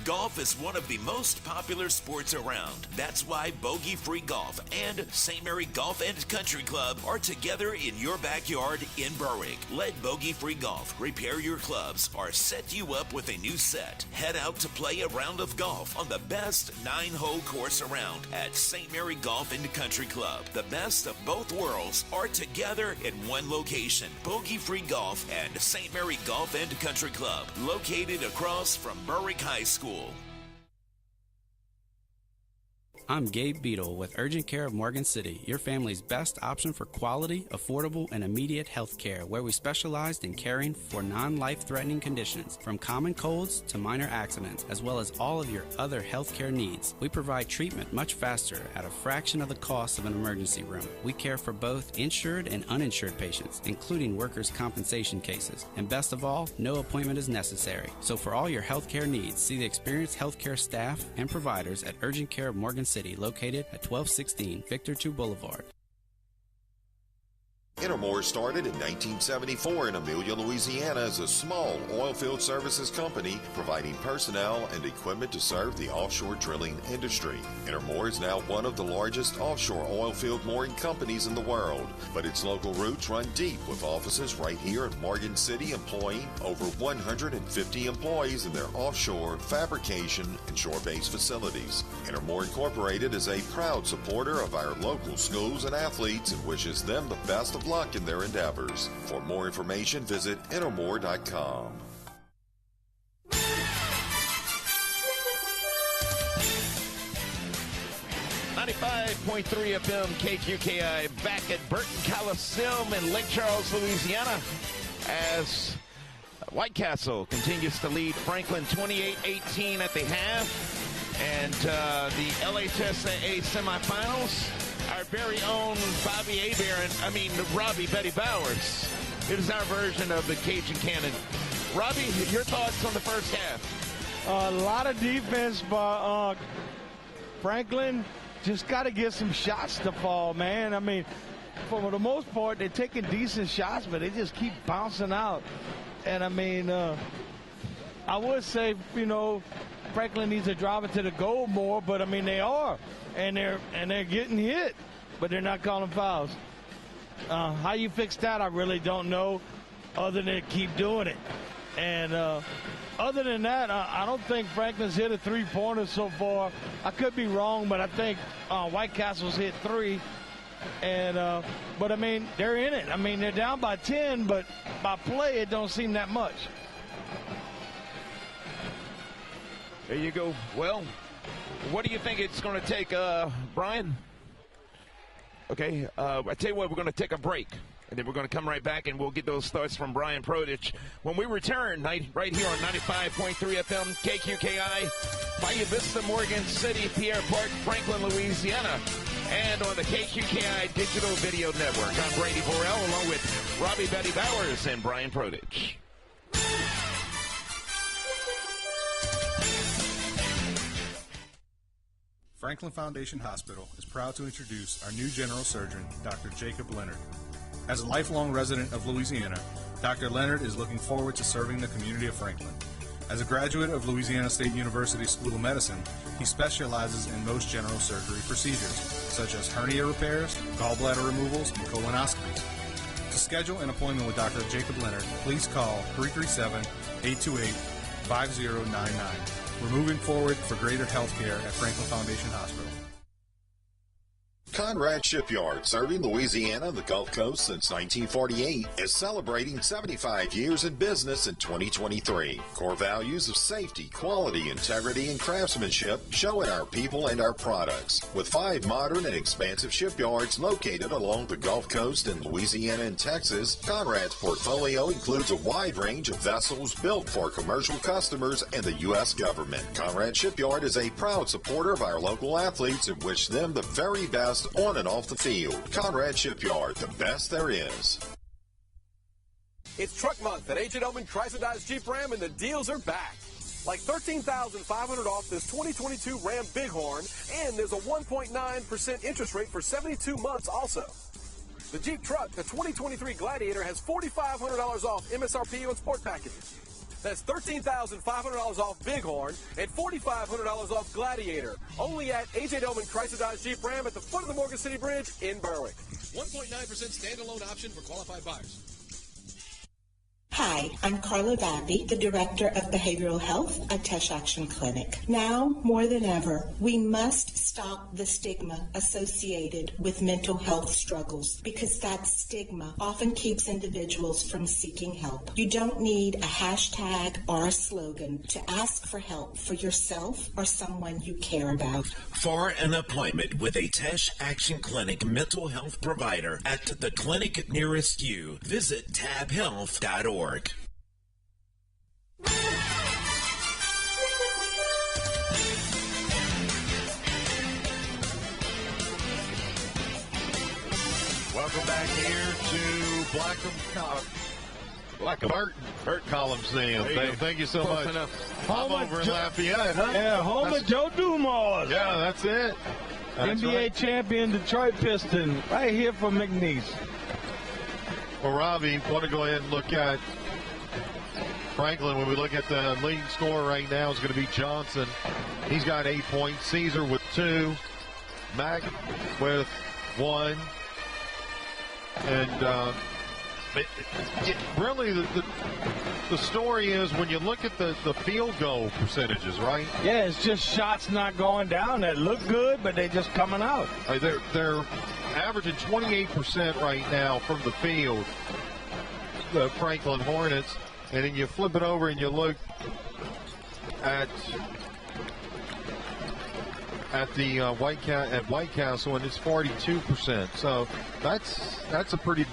Golf is one of the most popular sports around. That's why Bogey Free Golf and St. Mary Golf and Country Club are together in your backyard in Berwick. Let Bogey Free Golf repair your clubs or set you up with a new set. Head out to play a round of golf on the best 9-hole course around at St. Mary Golf and Country Club. The best of both worlds are together in one location. Bogey Free Golf and St. Mary Golf and Country Club, located across from Berwick High School. I'm Gabe Beadle with Urgent Care of Morgan City, your family's best option for quality, affordable, and immediate health care, where we specialized in caring for non-life-threatening conditions, from common colds to minor accidents, as well as all of your other health care needs. We provide treatment much faster at a fraction of the cost of an emergency room. We care for both insured and uninsured patients, including workers' compensation cases. And best of all, no appointment is necessary. So for all your health care needs, see the experienced healthcare staff and providers at Urgent Care of Morgan City, located at 1216 Victor II Boulevard. Intermore started in 1974 in Amelia, Louisiana as a small oilfield services company providing personnel and equipment to serve the offshore drilling industry. Intermore is now one of the largest offshore oilfield mooring companies in the world, but its local roots run deep with offices right here in Morgan City employing over 150 employees in their offshore, fabrication, and shore-based facilities. Intermore Incorporated is a proud supporter of our local schools and athletes and wishes them the best of luck in their endeavors. For more information, visit intermore.com. .3 FM KQKI back at Burton Coliseum in Lake Charles, Louisiana, as White Castle continues to lead Franklin 28-18 at the half, and the LHSAA semifinals. Our very own Robbie Betty Bowers. It is our version of the Cajun Cannon. Robbie, your thoughts on the first half? A lot of defense by Franklin. Just got to get some shots to fall, man. I mean, for the most part, they're taking decent shots, but they just keep bouncing out. And, I mean, I would say, Franklin needs to drive it to the goal more, but, I mean, they are. And they're getting hit, but they're not calling fouls. How you fix that, I really don't know, other than keep doing it. And other than that, I don't think Franklin's hit a three-pointer so far. I could be wrong, but I think White Castle's hit 3. And but I mean, they're in it. I mean, they're down by 10, but by play, it don't seem that much. There you go. Well, what do you think it's going to take, Brian? Okay, I tell you what, we're going to take a break, and then we're going to come right back, and we'll get those thoughts from Brian Prodich when we return right here on 95.3 FM KQKI, Bayou Vista, Morgan City, Pierre Park, Franklin, Louisiana, and on the KQKI Digital Video Network. I'm Brady Borrell, along with Robbie Betty Bowers and Brian Prodich. Franklin Foundation Hospital is proud to introduce our new general surgeon, Dr. Jacob Leonard. As a lifelong resident of Louisiana, Dr. Leonard is looking forward to serving the community of Franklin. As a graduate of Louisiana State University School of Medicine, he specializes in most general surgery procedures, such as hernia repairs, gallbladder removals, and colonoscopies. To schedule an appointment with Dr. Jacob Leonard, please call 337-828-5099. We're moving forward for greater health care at Franklin Foundation Hospital. Conrad Shipyard, serving Louisiana and the Gulf Coast since 1948, is celebrating 75 years in business in 2023. Core values of safety, quality, integrity, and craftsmanship show in our people and our products. With 5 modern and expansive shipyards located along the Gulf Coast in Louisiana and Texas, Conrad's portfolio includes a wide range of vessels built for commercial customers and the U.S. government. Conrad Shipyard is a proud supporter of our local athletes and wish them the very best on and off the field. Conrad Shipyard, the best there is. It's Truck Month at AJ Oman Chrysler Dodge Jeep Ram, and the deals are back. Like $13,500 off this 2022 Ram Bighorn, and there's a 1.9% interest rate for 72 months also. The Jeep Truck, the 2023 Gladiator, has $4,500 off MSRP on sport packages. That's $13,500 off Bighorn and $4,500 off Gladiator. Only at AJ Oman Chrysler Dodge Jeep Ram at the foot of the Morgan City Bridge in Berwick. 1.9% standalone option for qualified buyers. Hi, I'm Carla Vappi, the Director of Behavioral Health at Tesh Action Clinic. Now, more than ever, we must stop the stigma associated with mental health struggles, because that stigma often keeps individuals from seeking help. You don't need a hashtag or a slogan to ask for help for yourself or someone you care about. For an appointment with a Tesh Action Clinic mental health provider at the clinic nearest you, visit tabhealth.org. Welcome back here to Burton Coliseum. Thank you so much. I'm over in Lafayette. Huh? Yeah, home of Joe Dumars. Yeah, that's it. That's NBA right. champion Detroit Piston, right here from McNeese. Well, Robbie, want to go ahead and look at Franklin. When we look at the leading scorer right now, is going to be Johnson. He's got 8 points. Caesar with 2. Mack with 1. And really, the story is when you look at the field goal percentages, right? Yeah, it's just shots not going down that look good, but they're just coming out. They're averaging 28% right now from the field, the Franklin Hornets. And then you flip it over and you look at the White Castle, and it's 42%. So that's a pretty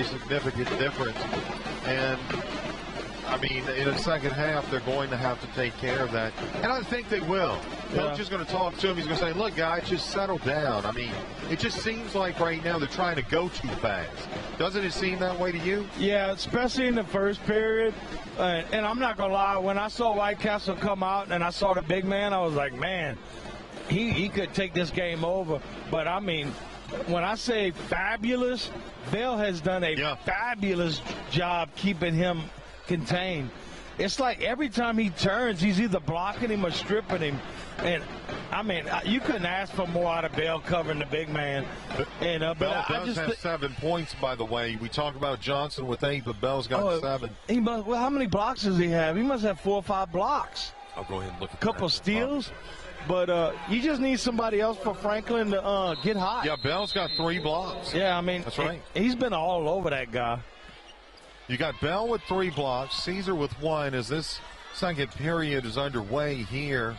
significant difference. And I mean, in the second half, they're going to have to take care of that, and I think they will. Coach is going to talk to him. He's going to say, "Look, guys, just settle down." I mean, it just seems like right now they're trying to go too fast. Doesn't it seem that way to you? Yeah, especially in the first period. And I'm not going to lie, when I saw White Castle come out and I saw the big man, I was like, man, he could take this game over. But, I mean, when I say fabulous, Bill has done a fabulous job keeping him contained. It's like every time he turns, he's either blocking him or stripping him. And, I mean, you couldn't ask for more out of Bell covering the big man. And, but Bell I does just have 7 points, by the way. We talk about Johnson with 8, but Bell's got 7. Well, how many blocks does he have? He must have 4 or 5 blocks. I'll go ahead and look at a couple steals. But you just need somebody else for Franklin to get hot. Yeah, Bell's got 3 blocks. Yeah, I mean, that's right. He's been all over that guy. You got Bell with 3 blocks, Caesar with 1 as this second period is underway here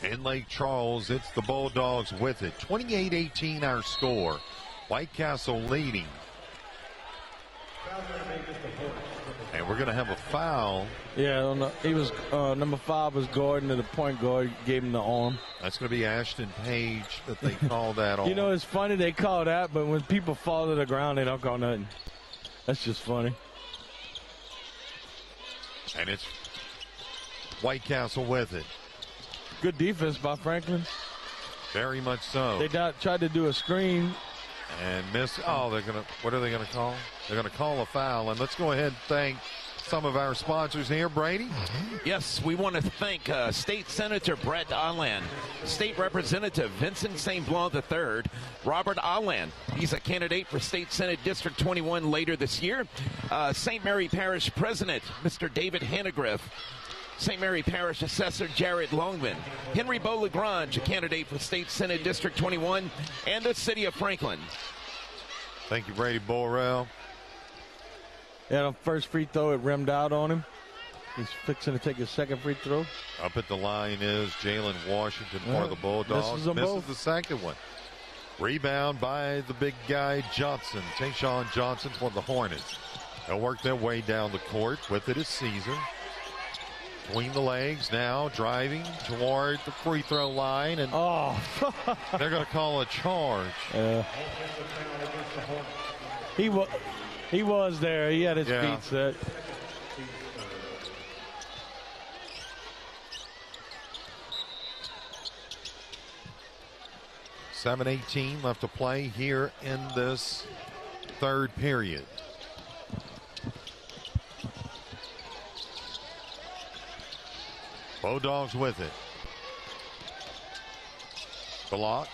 in Lake Charles. It's the Bulldogs with it. 28-18 our score. White Castle leading. And we're going to have a foul. Yeah, he was number 5 was Gordon, and the point guard gave him the arm. That's going to be Ashton Page that they call that on. You know, it's funny they call that, but when people fall to the ground, they don't call nothing. That's just funny. And it's White Castle with it. Good defense by Franklin. Very much so. They tried to do a screen. And miss. Oh, what are they going to call? They're going to call a foul. And let's go ahead and thank some of our sponsors here. Brady? Yes, we want to thank State Senator Brett Allen, State Representative Vincent St. Blanc III, Robert Allen. He's a candidate for State Senate District 21 later this year. St. Mary Parish President, Mr. David Hannegriff. St. Mary Parish Assessor Jared Longman, Henry Beaulagrange, a candidate for State Senate District 21, and the City of Franklin. Thank you, Brady Borrell. Yeah, the first free throw, it rimmed out on him. He's fixing to take his second free throw. Up at the line is Jalen Washington for the Bulldogs. Misses the second one. Rebound by the big guy Johnson, Tayshawn Johnson for the Hornets. They'll work their way down the court. With it is Caesar. Between the legs now, driving toward the free throw line, and they're going to call a charge. He was there. He had his feet set. $7:18 left to play here in this third period. Bulldogs with it. Block,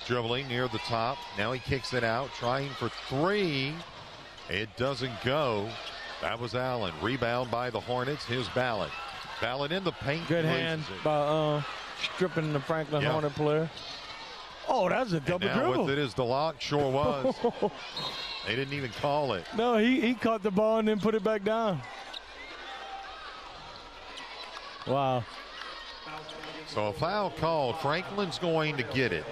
dribbling near the top. Now he kicks it out, trying for 3. It doesn't go. That was Allen. Rebound by the Hornets. Here's Ballard. Ballard in the paint. Good hand by stripping the Franklin Hornet player. Oh, that's a double dribble. With it is DeLocke. Sure was. They didn't even call it. No, he caught the ball and then put it back down. Wow. So a foul called. Franklin's going to get it.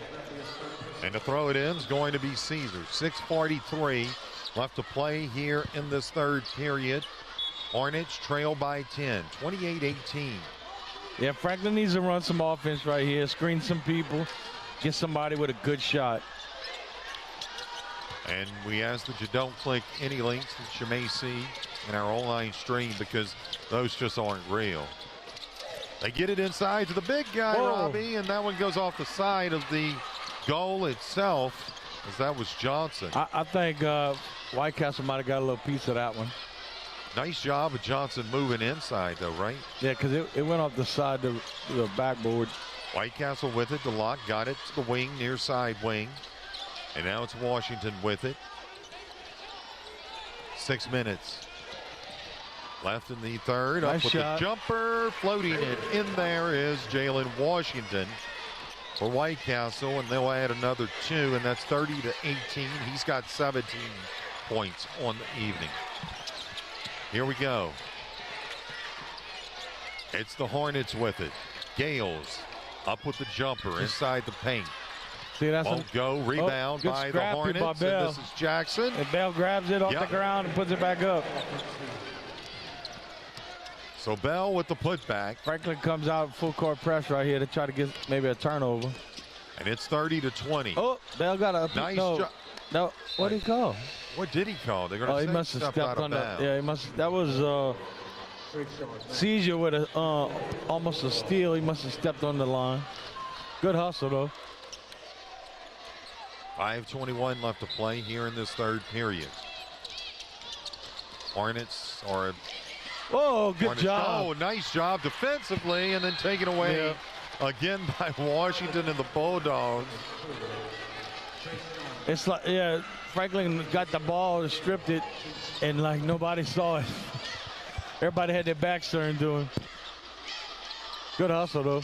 And to throw it in is going to be Caesar. 6:43 left to play here in this third period. Hornets trail by 10, 28-18. Yeah, Franklin needs to run some offense right here, screen some people, get somebody with a good shot. And we ask that you don't click any links that you may see in our online stream because those just aren't real. They get it inside to the big guy, Robbie, and that one goes off the side of the goal itself, as that was Johnson. I think White Castle might have got a little piece of that one. Nice job of Johnson moving inside, though, right? Yeah, because it went off the side of the backboard. White Castle with it. DeLocke got it to the wing, near side wing. And now it's Washington with it. 6 minutes left in the third. Nice up with shot. The jumper, floating it in there is Jalen Washington for White Castle, and they'll add another 2, and that's 30-18. He's got 17 points on the evening. Here we go. It's the Hornets with it. Gales up with the jumper inside the paint. See, that's won't go. Rebound by the Hornets. By Bell. And this is Jackson. And Bell grabs it off the ground and puts it back up. So Bell with the putback. Franklin comes out full court press right here to try to get maybe a turnover. And it's 30-20. Oh, Bell got a nice job. No, what did he call? What did he call? They're going to he must have stepped on that. Yeah, he must. That was seizure with a almost a steal. He must have stepped on the line. Good hustle though. 5:21 left to play here in this third period. Hornets are. Oh, good job. Oh, nice job defensively, and then taken away again by Washington and the Bulldogs. It's like, yeah, Franklin got the ball, stripped it, and like nobody saw it. Everybody had their backs turned to him. Good hustle, though.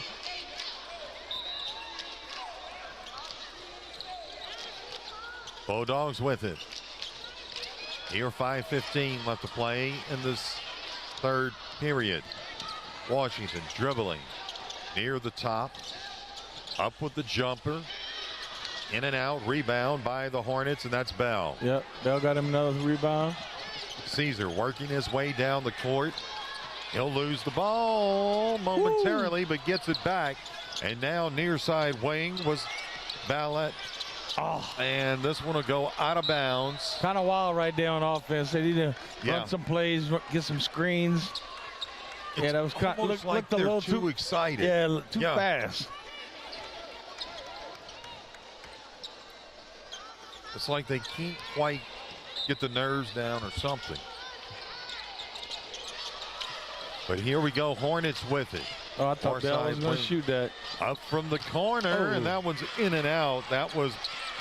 Bulldogs with it. Here, 5:15 left to play in this third period. Washington dribbling near the top. Up with the jumper. In and out. Rebound by the Hornets, and that's Bell. Yep, Bell got him another rebound. Caesar working his way down the court. He'll lose the ball momentarily, but gets it back. And now near side wing was Ballett. Oh. And this one will go out of bounds. Kind of wild right there on offense. They need to run some plays, get some screens. It's that was kind of like looked a they're little too excited. Yeah, too fast. It's like they can't quite get the nerves down or something. But here we go, Hornets with it. Oh, I thought Bell was going to shoot that. Up from the corner, and that one's in and out. That was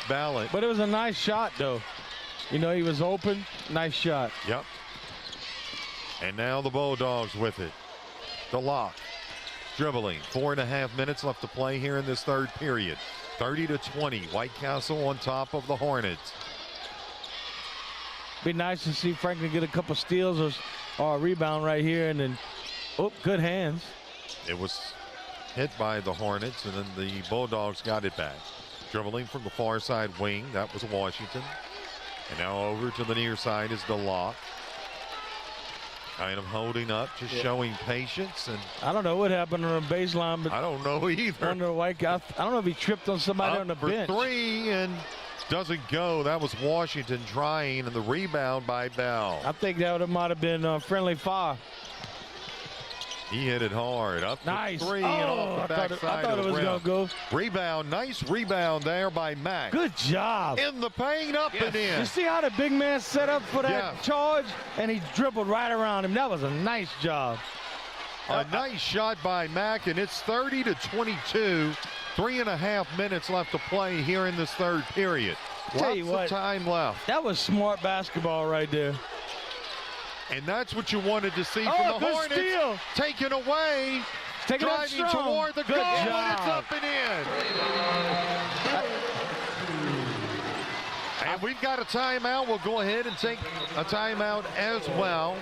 Ballot. But it was a nice shot, though. You know, he was open. Nice shot. Yep. And now the Bulldogs with it. The lock. Dribbling. 4.5 minutes left to play here in this third period. 30-20. White Castle on top of the Hornets. Be nice to see Franklin get a couple steals or a rebound right here, and then, good hands. It was hit by the Hornets, and then the Bulldogs got it back. Dribbling from the far side wing, that was Washington. And now over to the near side is the lock. Kind of holding up, just showing patience. And I don't know what happened on the baseline, but I don't know either. On the white guy, I don't know if he tripped on somebody on the bench. For three, and doesn't go. That was Washington trying, and the rebound by Bell. I think that might have been friendly foul. He hit it hard. Up nice. For three, and off the backside. I thought it was going to go. Rebound, nice rebound there by Mack. Good job. In the paint, up and in. You see how the big man set up for that charge, and he dribbled right around him. That was a nice job. A nice shot by Mack, and it's 30-22. 3.5 minutes left to play here in this third period. Lots of time left. That was smart basketball right there. And that's what you wanted to see from the Hornets. Steal. Taken away. Driving toward the goal, and it's up and in. And we've got a timeout. We'll go ahead and take a timeout as well.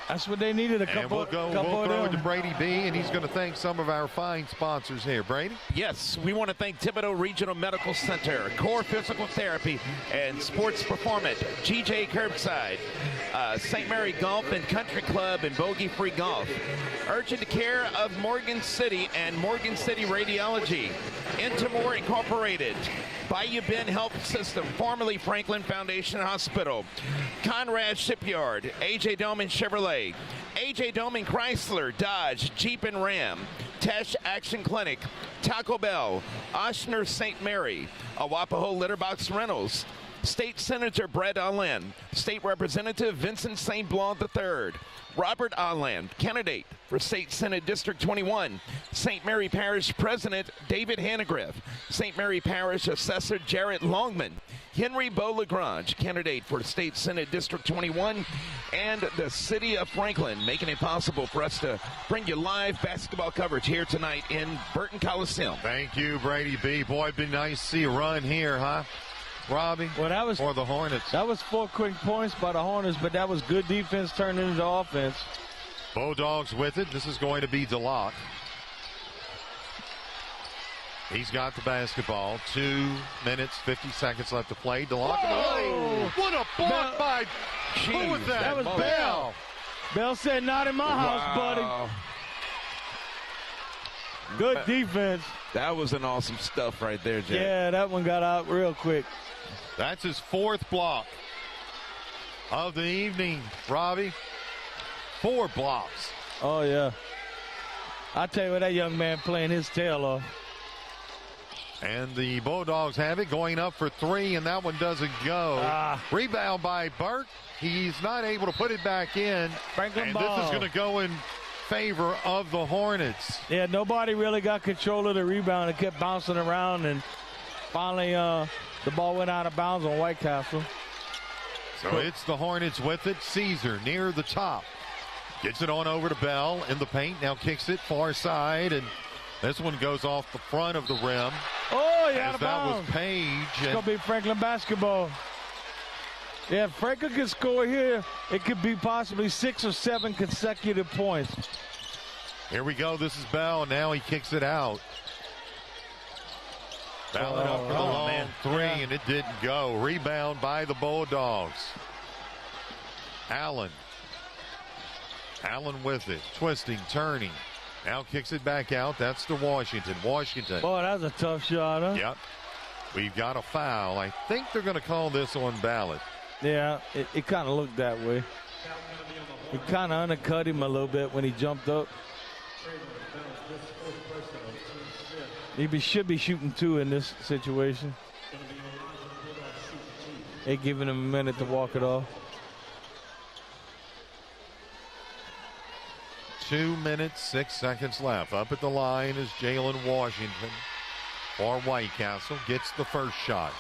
That's what they needed. And we'll throw it to Brady B, and he's going to thank some of our fine sponsors here. Brady? Yes, we want to thank Thibodeau Regional Medical Center, Core Physical Therapy, and Sports Performance, GJ Curbside, St. Mary Golf and Country Club, and Bogey Free Golf. Urgent care of Morgan City and Morgan City Radiology. Intimore Incorporated. Bayou Bend Health System, formerly Franklin Foundation Hospital. Conrad Shipyard, A.J. Doman Chevrolet, A.J. Doman Chrysler, Dodge, Jeep and Ram, Tesh Action Clinic, Taco Bell, Oshner St. Mary, Awapaho Litterbox Rentals, State Senator Brett Allen, State Representative Vincent St. Blanc III, Robert Allen, candidate for State Senate District 21, St. Mary Parish President David Hannegriff, St. Mary Parish Assessor Jarrett Longman, Henry Beaulagrange, candidate for State Senate District 21, and the City of Franklin, making it possible for us to bring you live basketball coverage here tonight in Burton Coliseum. Thank you, Brady B. Boy, it'd be nice to see a run here, huh? Robbie, well, that was for the Hornets. That was 4 quick points by the Hornets, but that was good defense turned into offense. Bulldogs with it. This is going to be DeLocke. He's got the basketball. 2 minutes, 50 seconds left to play. DeLocke. Oh, what a block by. Who was that? That was Bell. Bell said, "Not in my house, buddy." Good defense. That was an awesome stuff right there, Jay. Yeah, that one got out real quick. That's his 4th block of the evening, Robbie. 4 blocks. Oh, yeah. I tell you what, that young man playing his tail off. And the Bulldogs have it, going up for 3, and that one doesn't go. Rebound by Burton. He's not able to put it back in. Franklin and ball. This is going to go in favor of the Hornets. Yeah, nobody really got control of the rebound. It kept bouncing around, and finally the ball went out of bounds on White Castle. So it's the Hornets with it. Caesar near the top. Gets it on over to Bell in the paint. Now kicks it far side, and this one goes off the front of the rim. Oh, yeah, out of that bounds. was Page. It's going to be Franklin basketball. Yeah, if Franklin can score here, it could be possibly 6 or 7 consecutive points. Here we go. This is Bell. Now he kicks it out. Bell it up for the long three, and it didn't go. Rebound by the Bulldogs. Allen with it. Twisting, turning. Now kicks it back out. That's to Washington. Boy, that was a tough shot, huh? Yep. We've got a foul. I think they're going to call this on ballot. Yeah, it kind of looked that way. We kind of undercut him a little bit when he jumped up. He should be shooting 2 in this situation. They're giving him a minute to walk it off. 2 minutes, 6 seconds left. Up at the line is Jalen Washington for White Castle. Gets the first shot.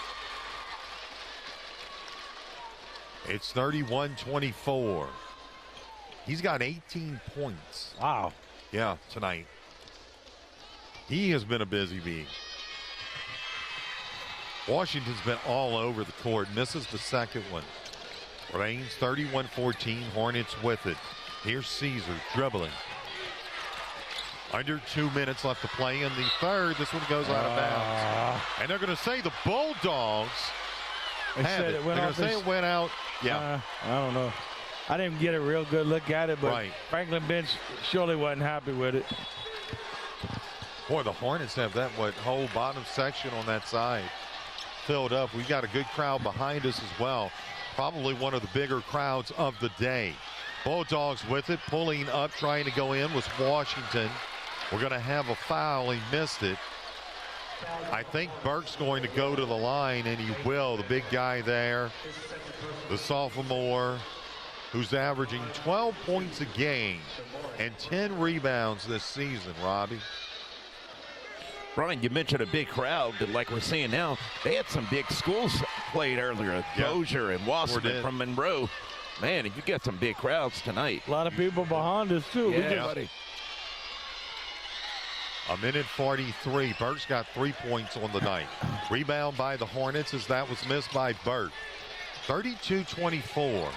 It's 31-24. He's got 18 points. Wow. Yeah, tonight. He has been a busy bee. Washington's been all over the court, and this is the second one. Remains 31-14. Hornets with it. Here's Caesar dribbling. Under 2 minutes left to play in the third. This one goes out of bounds. And they're going to say the Bulldogs have it. They're going to say it went out. Yeah. I don't know. I didn't get a real good look at it, but Franklin bench surely wasn't happy with it. Boy, the Hornets have that whole bottom section on that side filled up. We've got a good crowd behind us as well. Probably one of the bigger crowds of the day. Bulldogs with it, pulling up, trying to go in was Washington. We're going to have a foul. He missed it. I think Burke's going to go to the line, and he will. The big guy there, the sophomore, who's averaging 12 points a game and 10 rebounds this season, Robbie. Brian, you mentioned a big crowd, but like we're seeing now, they had some big schools played earlier. Dozier and Wasserman from Monroe. Man, you get some big crowds tonight. A lot of people behind us, too. Yeah, buddy. A minute 43. Burke's got 3 points on the night. Rebound by the Hornets as that was missed by Burke. 32-24.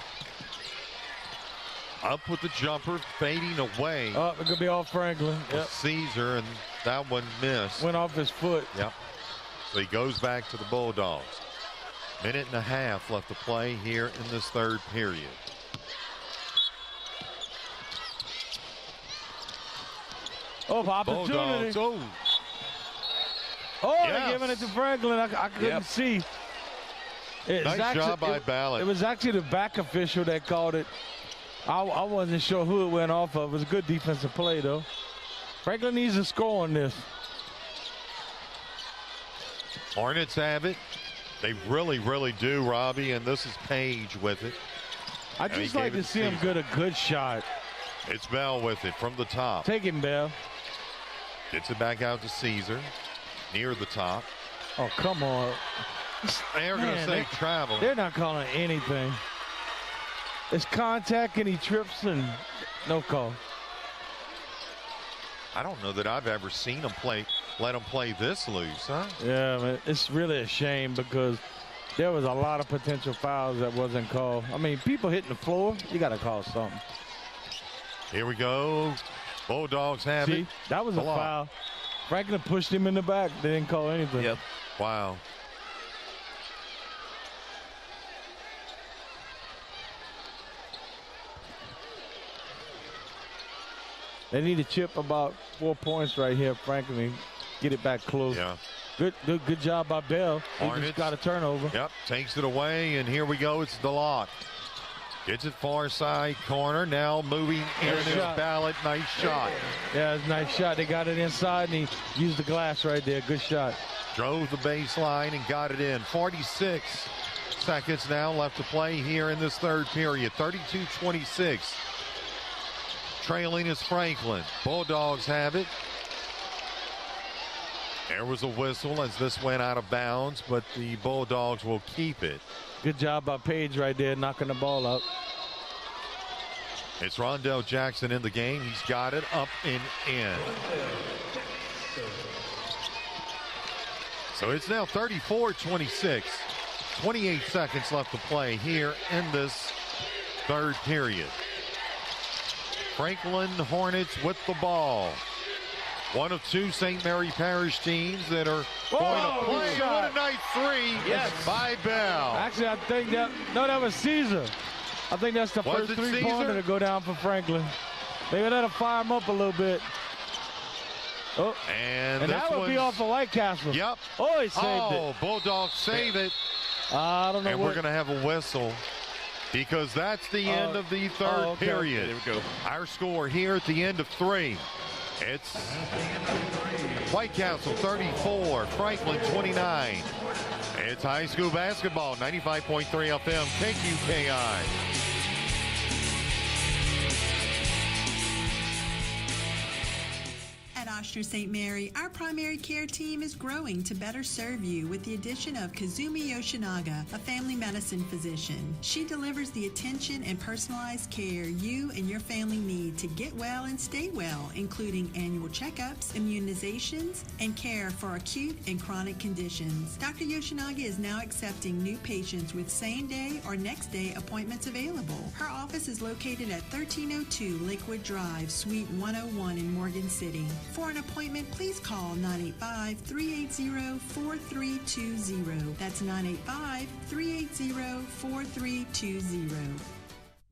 Up with the jumper, fading away. Oh, it could be off Franklin. Yep. Caesar, and that one missed. Went off his foot. Yep. So he goes back to the Bulldogs. Minute and a half left to play here in this third period. Oh, opportunity. Bulldogs. They're giving it to Franklin. I couldn't see. Nice job by Ballard. It was actually the back official that called it. I wasn't sure who it went off of. It was a good defensive play, though. Franklin needs to score on this. Hornets have it. They really, really do, Robbie, and this is Page with it. I'd just like to see him get a good shot. It's Bell with it from the top. Take him, Bell. Gets it back out to Caesar, near the top. Oh, come on. They're going to say travel. They're not calling anything. It's contact, and he trips, and no call. I don't know that I've ever seen him let him play this loose, huh? Yeah, man, it's really a shame because there was a lot of potential fouls that wasn't called. I mean, people hitting the floor, you got to call something. Here we go. Bulldogs have it. That was a foul. Franklin pushed him in the back. They didn't call anything. Yep. Wow. They need to chip about 4 points right here, Franklin. Get it back close. Yeah. Good job by Bell. He just got a turnover. Yep, takes it away, and here we go. It's DeLocke. Gets it far side corner. Now moving in his ballot. Nice shot. Yeah, it's a nice shot. They got it inside, and he used the glass right there. Good shot. Drove the baseline and got it in. 46 seconds now left to play here in this third period. 32-26. Trailing is Franklin. Bulldogs have it. There was a whistle as this went out of bounds, but the Bulldogs will keep it. Good job by Page right there, knocking the ball out. It's Rondell Jackson in the game. He's got it up and in. So it's now 34-26. 28 seconds left to play here in this third period. Franklin Hornets with the ball. One of two St. Mary Parish teams that are going to play. What a nice three by Bell. Actually, I think that was Caesar. I think that's the first three-pointer to go down for Franklin. They got to fire him up a little bit. Oh, and that would be off of White Castle. Yep. Oh, he saved it. Oh, Bulldogs save it. I don't know. And we're going to have a whistle because that's the end of the third period. There we go. Our score here at the end of 3. It's White Castle 34, Franklin 29. It's high school basketball, 95.3 FM, KQKI. At Oshner St. Mary, our primary care team is growing to better serve you with the addition of Kazumi Yoshinaga, a family medicine physician. She delivers the attention and personalized care you and your family need to get well and stay well, including annual checkups, immunizations, and care for acute and chronic conditions. Dr. Yoshinaga is now accepting new patients with same-day or next-day appointments available. Her office is located at 1302 Lakewood Drive, Suite 101 in Morgan City. For an appointment, please call 985-380-4320. That's 985-380-4320.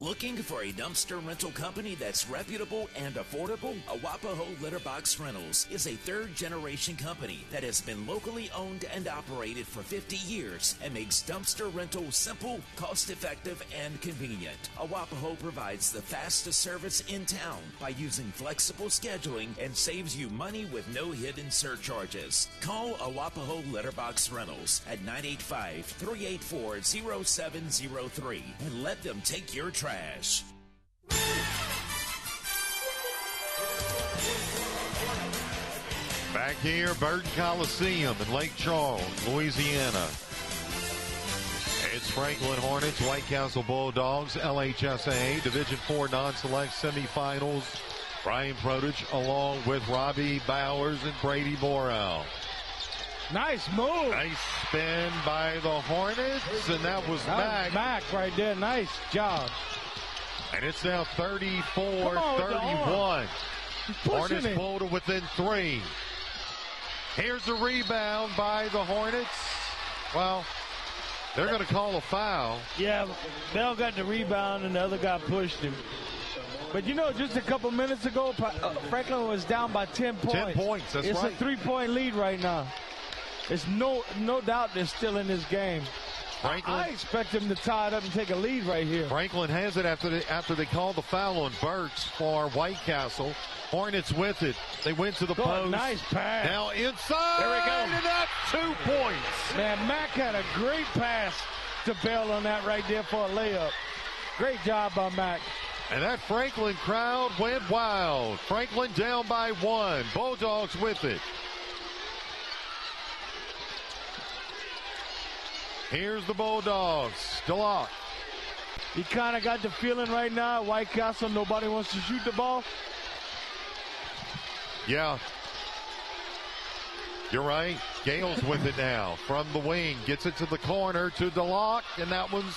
Looking for a dumpster rental company that's reputable and affordable? Awapaho Litterbox Rentals is a third-generation company that has been locally owned and operated for 50 years and makes dumpster rental simple, cost-effective, and convenient. Awapaho provides the fastest service in town by using flexible scheduling and saves you money with no hidden surcharges. Call Awapaho Litterbox Rentals at 985-384-0703 and let them take your trash. Back here, Burton Coliseum in Lake Charles, Louisiana. It's Franklin Hornets, White Castle Bulldogs, LHSAA Division IV non-select semifinals. Brian Protich along with Robbie Bowers and Brady Borel. Nice move. Nice spin by the Hornets, and that was Mack. Mack right there. Nice job. And it's now 34-31. Hornets pulled to within 3. Here's a rebound by the Hornets. Well, they're going to call a foul. Yeah, Bell got the rebound and the other guy pushed him. But you know, just a couple minutes ago, Franklin was down by 10 points. 10 points, that's right. It's a 3-point lead right now. It's no doubt they're still in this game. I expect them to tie it up and take a lead right here. Franklin has it after they call the foul on Burks for White Castle. Hornets with it. They went to the post. Nice pass. Now inside. There we go. And that's 2 points. Man, Mack had a great pass to Bell on that right there for a layup. Great job by Mack. And that Franklin crowd went wild. Franklin down by 1. Bulldogs with it. Here's the Bulldogs. DeLocke. You kind of got the feeling right now, White Castle, nobody wants to shoot the ball. Yeah. You're right. Gale's with it now. From the wing. Gets it to the corner to DeLocke. And that one's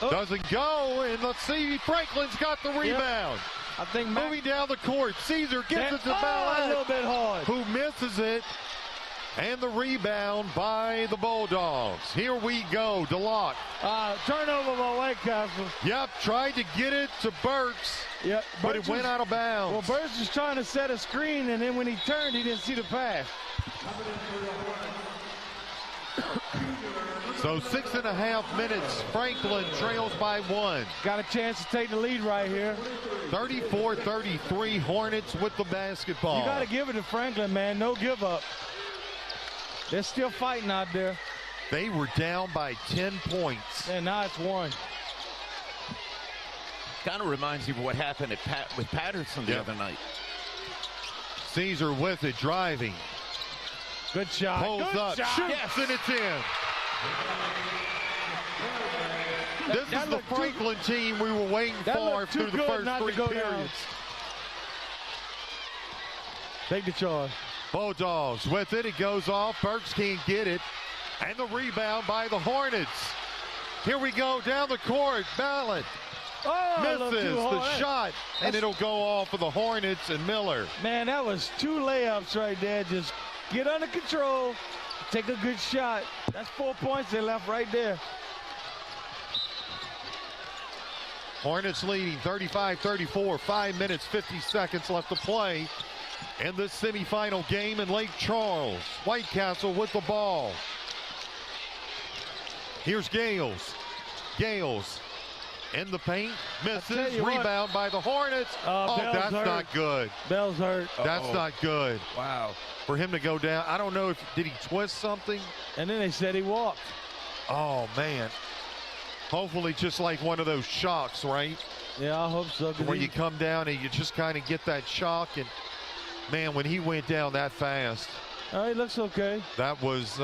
doesn't go. And let's see. Franklin's got the rebound. I think moving down the court. Caesar gets it to Ballette. A little bit hard. Who misses it. And the rebound by the Bulldogs. Here we go, DeLocke. Turnover by White Castle. Yep, tried to get it to Burks. Yep, but it went out of bounds. Well, Burks was trying to set a screen, and then when he turned, he didn't see the pass. So 6.5 minutes. Franklin trails by 1. Got a chance to take the lead right here. 34-33, Hornets with the basketball. You got to give it to Franklin, man. No give up. They're still fighting out there. They were down by 10 points. And now it's 1. Kind of reminds you of what happened with Patterson the other night. Caesar with it, driving. Good shot. Pulls Good up, shot. shoots, and it's in. This is the Franklin team we were waiting for through the first 3 periods. Take the charge. Bulldogs with it. It goes off. Burks can't get it. And the rebound by the Hornets. Here we go down the court. Ballard misses the shot. And it'll go off for the Hornets and Miller. Man, that was 2 layups right there. Just get under control. Take a good shot. That's 4 points they left right there. Hornets leading 35-34. 5 minutes, 50 seconds left to play in this semifinal game in Lake Charles. White Castle with the ball. Here's Gales. Gales in the paint. Misses. Rebound by the Hornets. That's hurt. Not good. Bell's hurt. That's not good. Wow. For him to go down. I don't know if did he twist something? And then they said he walked. Oh, man. Hopefully just like one of those shocks, right? Yeah, I hope so. Where you come down and you just kind of get that shock. And, man, when he went down that fast. Oh, he looks okay. That was...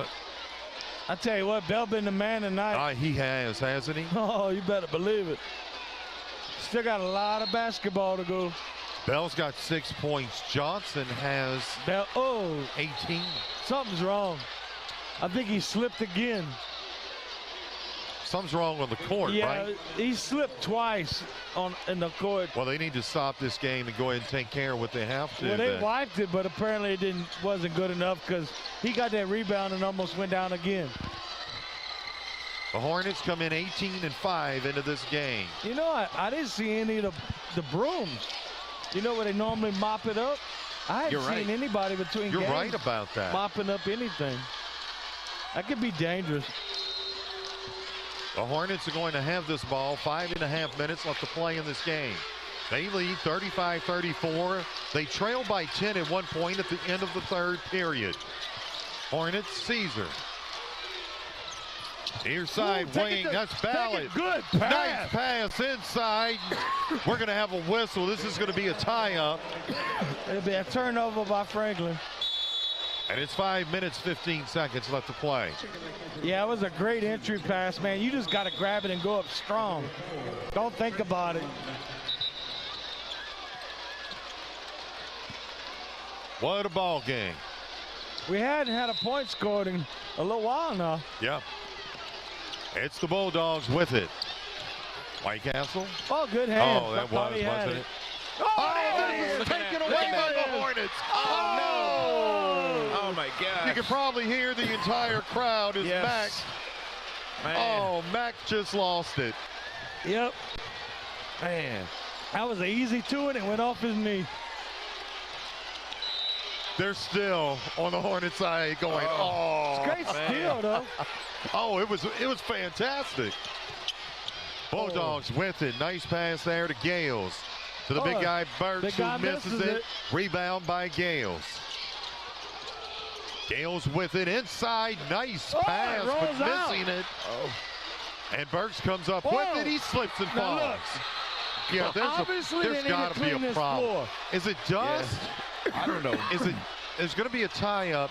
I tell you what, Bell been the man tonight. He has, hasn't he? Oh, you better believe it. Still got a lot of basketball to go. Bell's got 6 points. Johnson has 18. Something's wrong. I think he slipped again. Something's wrong on the court, right? Yeah, he slipped twice in the court. Well, they need to stop this game and go ahead and take care of what they have to. Well, they wiped it, but apparently it wasn't good enough because he got that rebound and almost went down again. The Hornets come in 18-5 into this game. You know, I didn't see any of the brooms. You know where they normally mop it up? I haven't seen anybody between games. You're right about that. Mopping up anything. That could be dangerous. The Hornets are going to have this ball. 5.5 minutes left to play in this game. They lead 35-34. They trail by 10 at one point at the end of the third period. Hornets, Caesar. Near side wing, that's Ballard. Good pass. Nice pass inside. We're going to have a whistle. This is going to be a tie-up. It'll be a turnover by Franklin. And it's 5 minutes, 15 seconds left to play. Yeah, it was a great entry pass, man. You just got to grab it and go up strong. Don't think about it. What a ball game. We hadn't had a point scored in a little while now. Yeah. It's the Bulldogs with it. White Castle. Oh, good hand. Oh, that wasn't it? Oh, it's taken away by the Hornets. Oh, no. Oh, my God. You can probably hear the entire crowd as Mac. Man. Oh, Mac just lost it. Yep. Man. That was an easy two, and it went off his knee. They're still on the Hornet side going, oh. It's great steal, though. Oh, it was fantastic. Bulldogs with it. Nice pass there to Gales. To the big guy, Burton, who misses it. Rebound by Gales. Gales with it inside. Nice pass, but missing it. And Burks comes up with it. He slips and falls. Yeah, there's got to be a problem. Floor. Is it dust? I don't know. There's going to be a tie-up.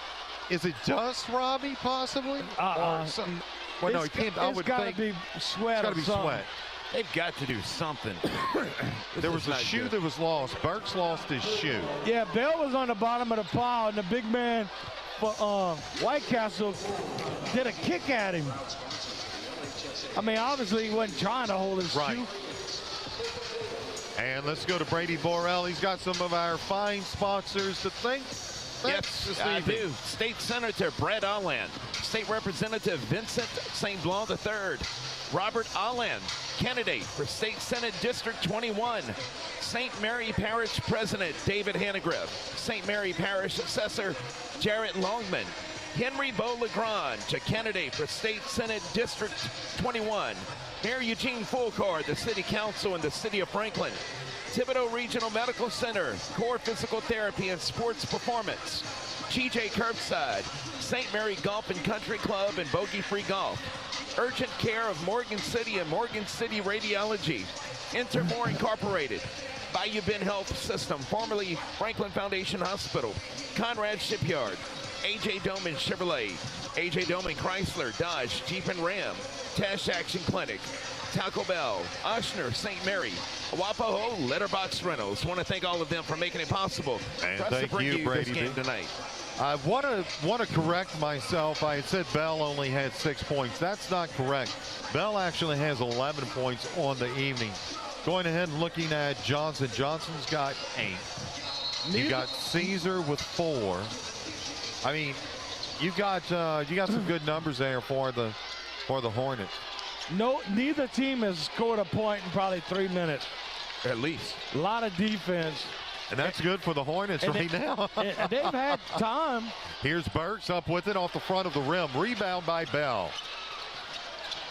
Is it dust, Robbie, possibly? Or something? Well, no, he can't. I would think. Be sweat. It's got to be sweat. They've got to do something. There was a shoe that was lost. Burks lost his shoe. Yeah, Bell was on the bottom of the pile, and the big man for White Castle did a kick at him. I mean, obviously he wasn't trying to hold his shoe. And let's go to Brady Borrell. He's got some of our fine sponsors to thank. Yes, I do. State Senator Brett Alland, State Representative Vincent St. Blanc III, Robert Alland, candidate for State Senate District 21, St. Mary Parish President David Hannegriff, St. Mary Parish Assessor Jarrett Longman, Henry Beaulagrange, a candidate for State Senate District 21, Mayor Eugene Fulcard, the City Council in the City of Franklin, Thibodeau Regional Medical Center, Core Physical Therapy and Sports Performance, GJ Curbside, St. Mary Golf and Country Club and Bogey Free Golf, Urgent Care of Morgan City and Morgan City Radiology, Intermore Incorporated, Bayou Bend Health System, formerly Franklin Foundation Hospital, Conrad Shipyard, A.J. Doman Chevrolet, A.J. Doman Chrysler, Dodge, Jeep and Ram, Tash Action Clinic, Taco Bell, Oshner, St. Mary, Wapaho, Letterbox Rentals. Want to thank all of them for making it possible And for us to thank bring you, you Brady this game B. tonight. I want to correct myself. I had said Bell only had 6 points. That's not correct. Bell actually has 11 points on the evening. Going ahead and looking at Johnson. Johnson's got 8. You got Caesar with 4. I mean, you got some good numbers there for the Hornets. No, neither team has scored a point in probably 3 minutes. At least. A lot of defense. And that's good for the Hornets right now. And they've had time. Here's Burks up with it off the front of the rim. Rebound by Bell.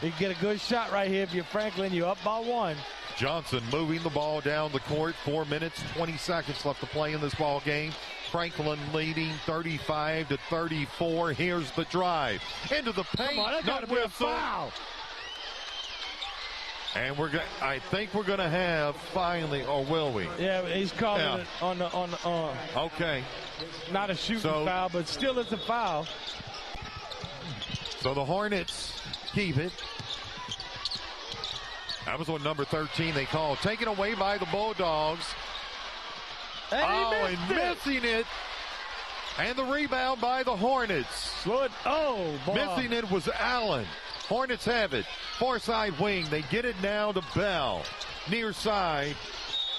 You get a good shot right here if you're Franklin. You're up by 1. Johnson moving the ball down the court. 4 minutes, 20 seconds left to play in this ball game. Franklin leading 35-34. Here's the drive into the paint. Come on, that gotta be a foul. And I think we're gonna have finally, or will we? Yeah, he's calling it on the. Okay. Not a shooting foul, but still it's a foul. So the Hornets keep it. That was on number 13 they called. Taken away by the Bulldogs. And missing it. And the rebound by the Hornets. Good. Oh, boy. Missing it was Allen. Hornets have it. Far side wing. They get it now to Bell. Near side.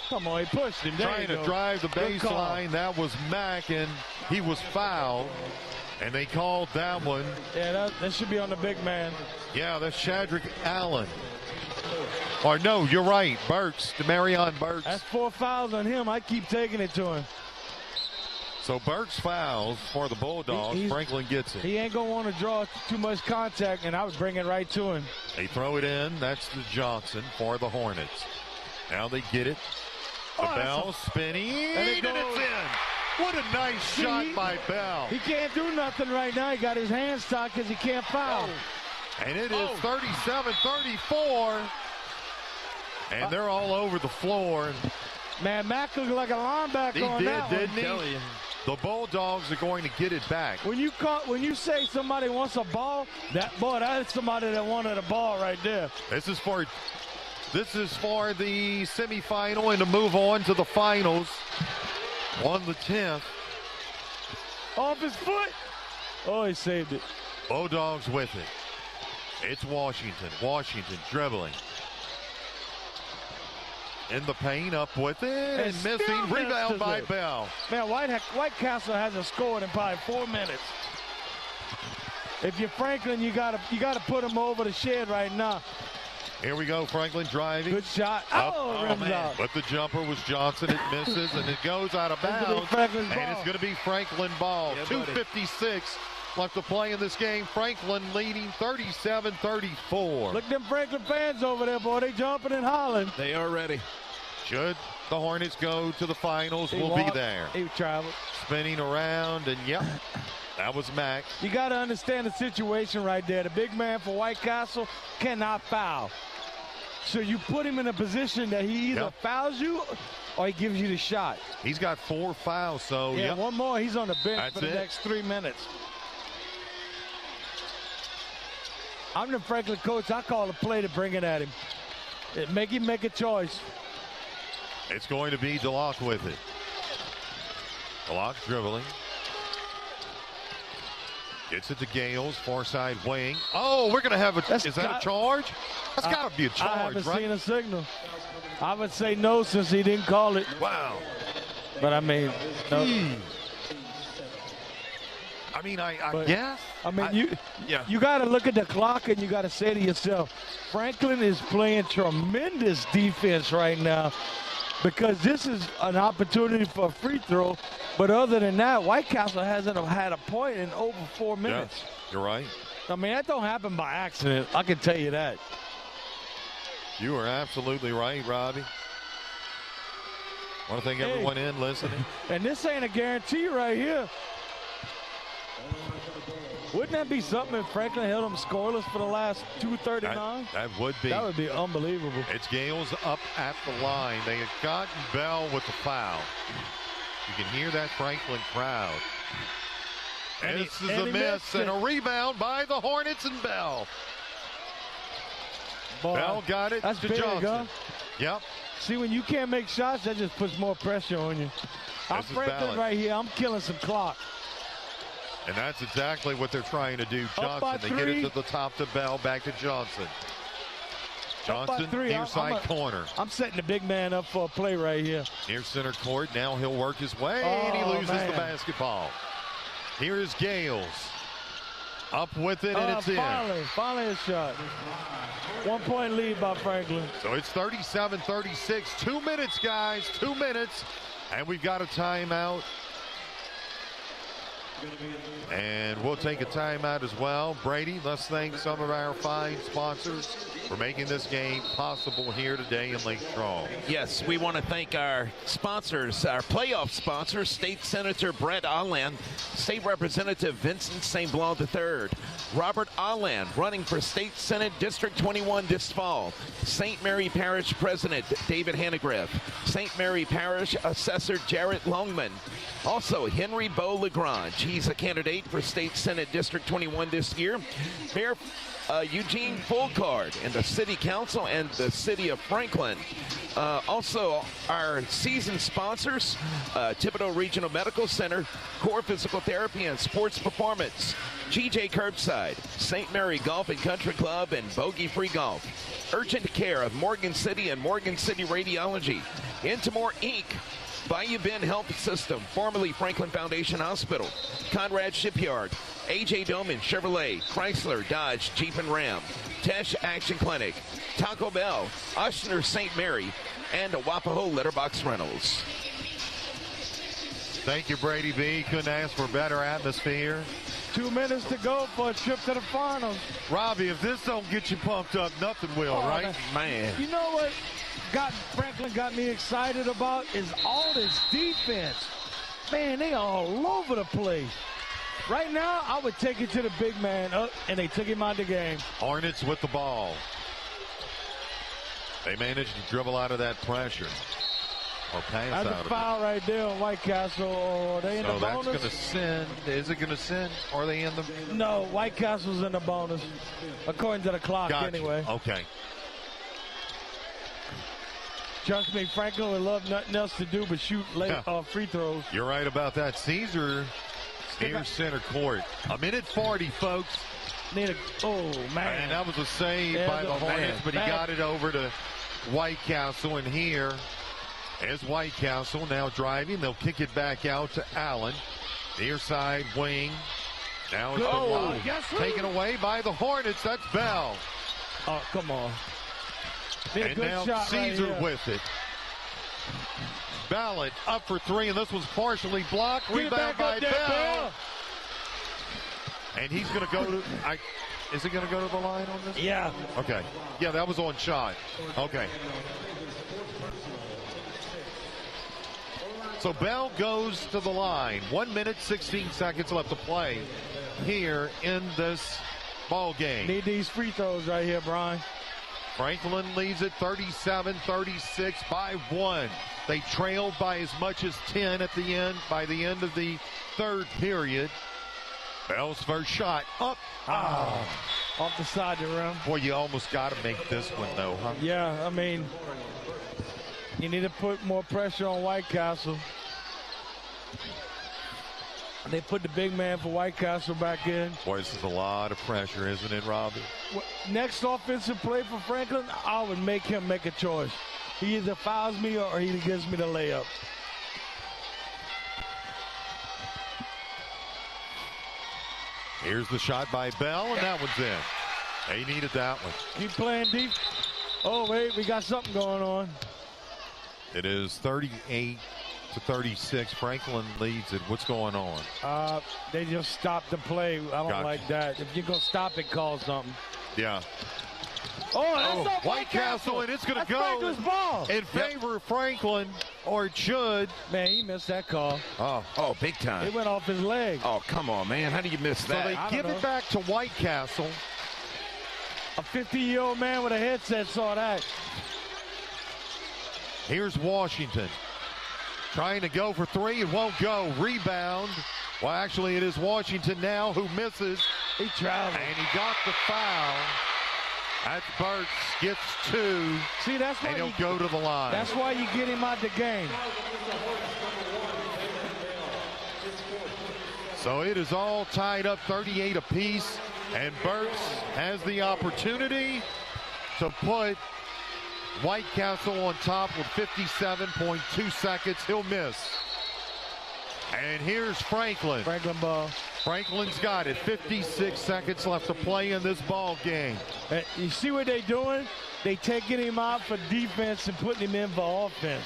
Come on, he pushed him. Trying to drive the baseline. That was Mack, and he was fouled. And they called that one. Yeah, that should be on the big man. Yeah, that's Shadrick Allen. Or no, you're right. Burks, Demarion Burks. That's 4 fouls on him. I keep taking it to him. So Burks fouls for the Bulldogs. Franklin gets it. He ain't going to want to draw too much contact, and I would bring it right to him. They throw it in. That's the Johnson for the Hornets. Now they get it. The Bell spinning, and it's in. What a nice shot by Bell. He can't do nothing right now. He got his hands stuck because he can't foul. And it is 37-34. And they're all over the floor. Man, Mack looked like a linebacker on that one. Didn't he? The Bulldogs are going to get it back. When you say somebody wants a ball, that's somebody that wanted a ball right there. This is for the semifinal and to move on to the finals on the 10th. Off his foot. Oh, he saved it. Bulldogs with it. It's Washington. Washington dribbling. In the paint, up with it, and missing. Rebound by Bell. Man, White Castle hasn't scored in probably 4 minutes. If you're Franklin, you gotta put him over the shed right now. Here we go, Franklin driving. Good shot. Rims out. But the jumper was Johnson. It misses, and it goes out of bounds. And it's going to be Franklin ball. Yeah, 2:56 left to play in this game. Franklin leading 37-34. Look at them Franklin fans over there, boy. They jumping and hollering. They are ready. Should the Hornets go to the finals, we'll be there. He traveled. Spinning around, and yep, that was Mack. You got to understand the situation right there. The big man for White Castle cannot foul. So you put him in a position that he either fouls you or he gives you the shot. He's got 4 fouls, so yeah, one more. He's on the bench for the next 3 minutes. I'm the Franklin coach. I call a play to bring it at him. Make him make a choice. It's going to be DeLocke with it. DeLocke dribbling. Gets it to Gales, far side wing. Oh, we're going to have is that a charge? That's got to be a charge, I haven't right? seen a signal. I would say no since he didn't call it. Wow. But I mean, no. I mean, I guess. I mean, you got to look at the clock and you got to say to yourself, Franklin is playing tremendous defense right now because this is an opportunity for a free throw. But other than that, White Castle hasn't had a point in over 4 minutes. Yes, you're right. I mean, that don't happen by accident. I can tell you that. You are absolutely right, Robbie. Want to thank everyone in listening. And this ain't a guarantee right here. Wouldn't that be something if Franklin held them scoreless for the last 2:39? That would be. That would be unbelievable. It's Gales up at the line. They had gotten Bell with the foul. You can hear that Franklin crowd. This is a miss and a rebound by the Hornets and Bell. Boy, Bell got it that's to big, Johnson. Huh? Yep. See, when you can't make shots, that just puts more pressure on you. I'm Franklin right here. I'm killing some clock. And that's exactly what they're trying to do. Johnson, they get it to the top to Bell, back to Johnson. Johnson, near side corner. I'm setting the big man up for a play right here. Near center court. Now he'll work his way, and he loses the basketball. Here is Gales. Up with it, and it's Finally a shot. 1 point lead by Franklin. So it's 37-36. 2 minutes, guys. 2 minutes. And we've got a timeout. And we'll take a timeout as well. Brady, let's thank some of our fine sponsors for making this game possible here today in Lake Strong. Yes, we want to thank our sponsors, our playoff sponsors, State Senator Brett Alland, State Representative Vincent St. Blanc III, Robert Alland, running for State Senate District 21 this fall, St. Mary Parish President David Hannegriff, St. Mary Parish Assessor Jarrett Longman, also Henry Beau Legrand. He's a candidate for State Senate District 21 this year. Mayor Eugene Fulcard and the City Council and the City of Franklin. Also, our season sponsors, Thibodaux Regional Medical Center, Core Physical Therapy and Sports Performance, GJ Curbside, St. Mary Golf and Country Club, and Bogey Free Golf. Urgent Care of Morgan City and Morgan City Radiology. Intimore Inc., Bayou Bend Health System, formerly Franklin Foundation Hospital, Conrad Shipyard, AJ Doman Chevrolet, Chrysler, Dodge, Jeep and Ram, Tesh Action Clinic, Taco Bell, Ushner St. Mary, and Wapaho Letterbox Rentals. Thank you, Brady B. Couldn't ask for a better atmosphere. 2 minutes to go for a trip to the finals. Robbie, if this don't get you pumped up, nothing will, right? Man. You know what Franklin got me excited about is all this defense. Man, they all over the place. Right now, I would take it to the big man, and they took him out of the game. Hornets with the ball. They managed to dribble out of that pressure. Or pass out of it. That's a foul right there on White Castle. Are they in the bonus? So that's going to send. Is it going to send? Or are they in the? No, White Castle's in the bonus, according to the clock anyway. Okay. Trust me, Franklin would love nothing else to do but shoot free throws. You're right about that. Caesar near center court. A minute 40, folks. Oh, man. And that was a save by the Hornets, but he got it over to White Castle. And here is White Castle now driving. They'll kick it back out to Allen. Near side wing. Now it's taken away by the Hornets. That's Bell. Oh, come on. And now Caesar with it. Ballard up for three, and this was partially blocked. Rebound by Bell. And he's going to go to. Is he going to go to the line on this? Yeah. Okay. Yeah, that was on shot. Okay. So Bell goes to the line. 1 minute, 16 seconds left to play here in this ball game. Need these free throws right here, Brian. Franklin leads it 37-36 by 1. They trailed by as much as 10 at the end, by the end of the third period. Bell's first shot up. Off the side of the rim. Boy, you almost got to make this one, though, huh? Yeah, I mean, you need to put more pressure on White Castle. They put the big man for White Castle back in. Boy, this is a lot of pressure, isn't it, Robbie? Next offensive play for Franklin, I would make him make a choice. He either fouls me or he gives me the layup. Here's the shot by Bell, and that one's in. They needed that one. Keep playing deep. Oh, wait, we got something going on. It is 38-36. Franklin leads it. What's going on? They just stopped the play. I don't like that. If you're going to stop it, call something. Yeah. Oh, that's not White Castle, and it's going to go Franklin's ball. in favor of Franklin, or it should. Man, he missed that call. Oh, big time. It went off his leg. Oh, come on, man. How do you miss So that? they give it back to White Castle. A 50-year-old man with a headset saw that. Here's Washington. Trying to go for three. It won't go. Rebound. Well, actually, it is Washington now who misses. He traveled. And he got the foul. That's Burton. Gets two. See, that's why and he'll go to the line. That's why you get him out the game. So it is all tied up 38 apiece. And Burton has the opportunity to put White Castle on top with 57.2 seconds. He'll miss. And here's Franklin. Franklin ball. Franklin's got it. 56 seconds left to play in this ball game. You see what they're doing? They taking him out for defense and putting him in for offense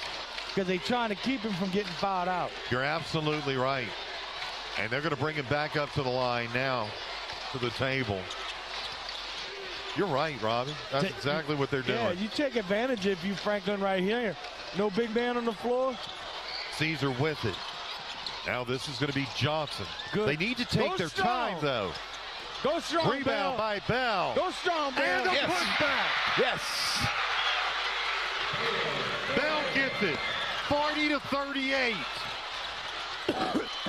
because they're trying to keep him from getting fouled out. You're absolutely right. And they're going to bring him back up to the line now, to the table. You're right, Robbie. That's exactly what they're doing. Yeah, you take advantage if you Franklin right here. No big man on the floor. Caesar with it. Now this is going to be Johnson. Good. They need to take their time, though. Go strong, Rebound Bell. by Bell. Go strong, Bell. And a putback. Yes. Bell gets it. 40-38.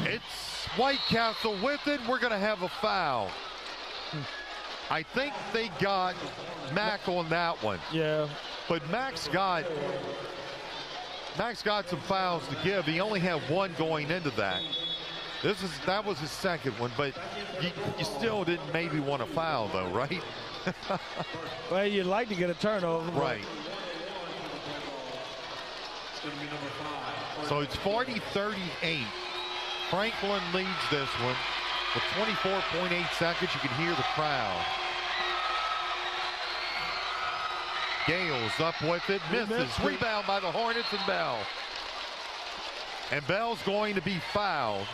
It's White Castle with it. We're going to have a foul. I think they got Mac on that one. Yeah. But Mac's got some fouls to give. He only had one going into that. That was his second one, but you still didn't maybe want to foul though, right? Well, you'd like to get a turnover. Right. So it's 40-38. Franklin leads this one with 24.8 seconds. You can hear the crowd. Gales up with it, misses. Rebound by the Hornets and Bell. And Bell's going to be fouled.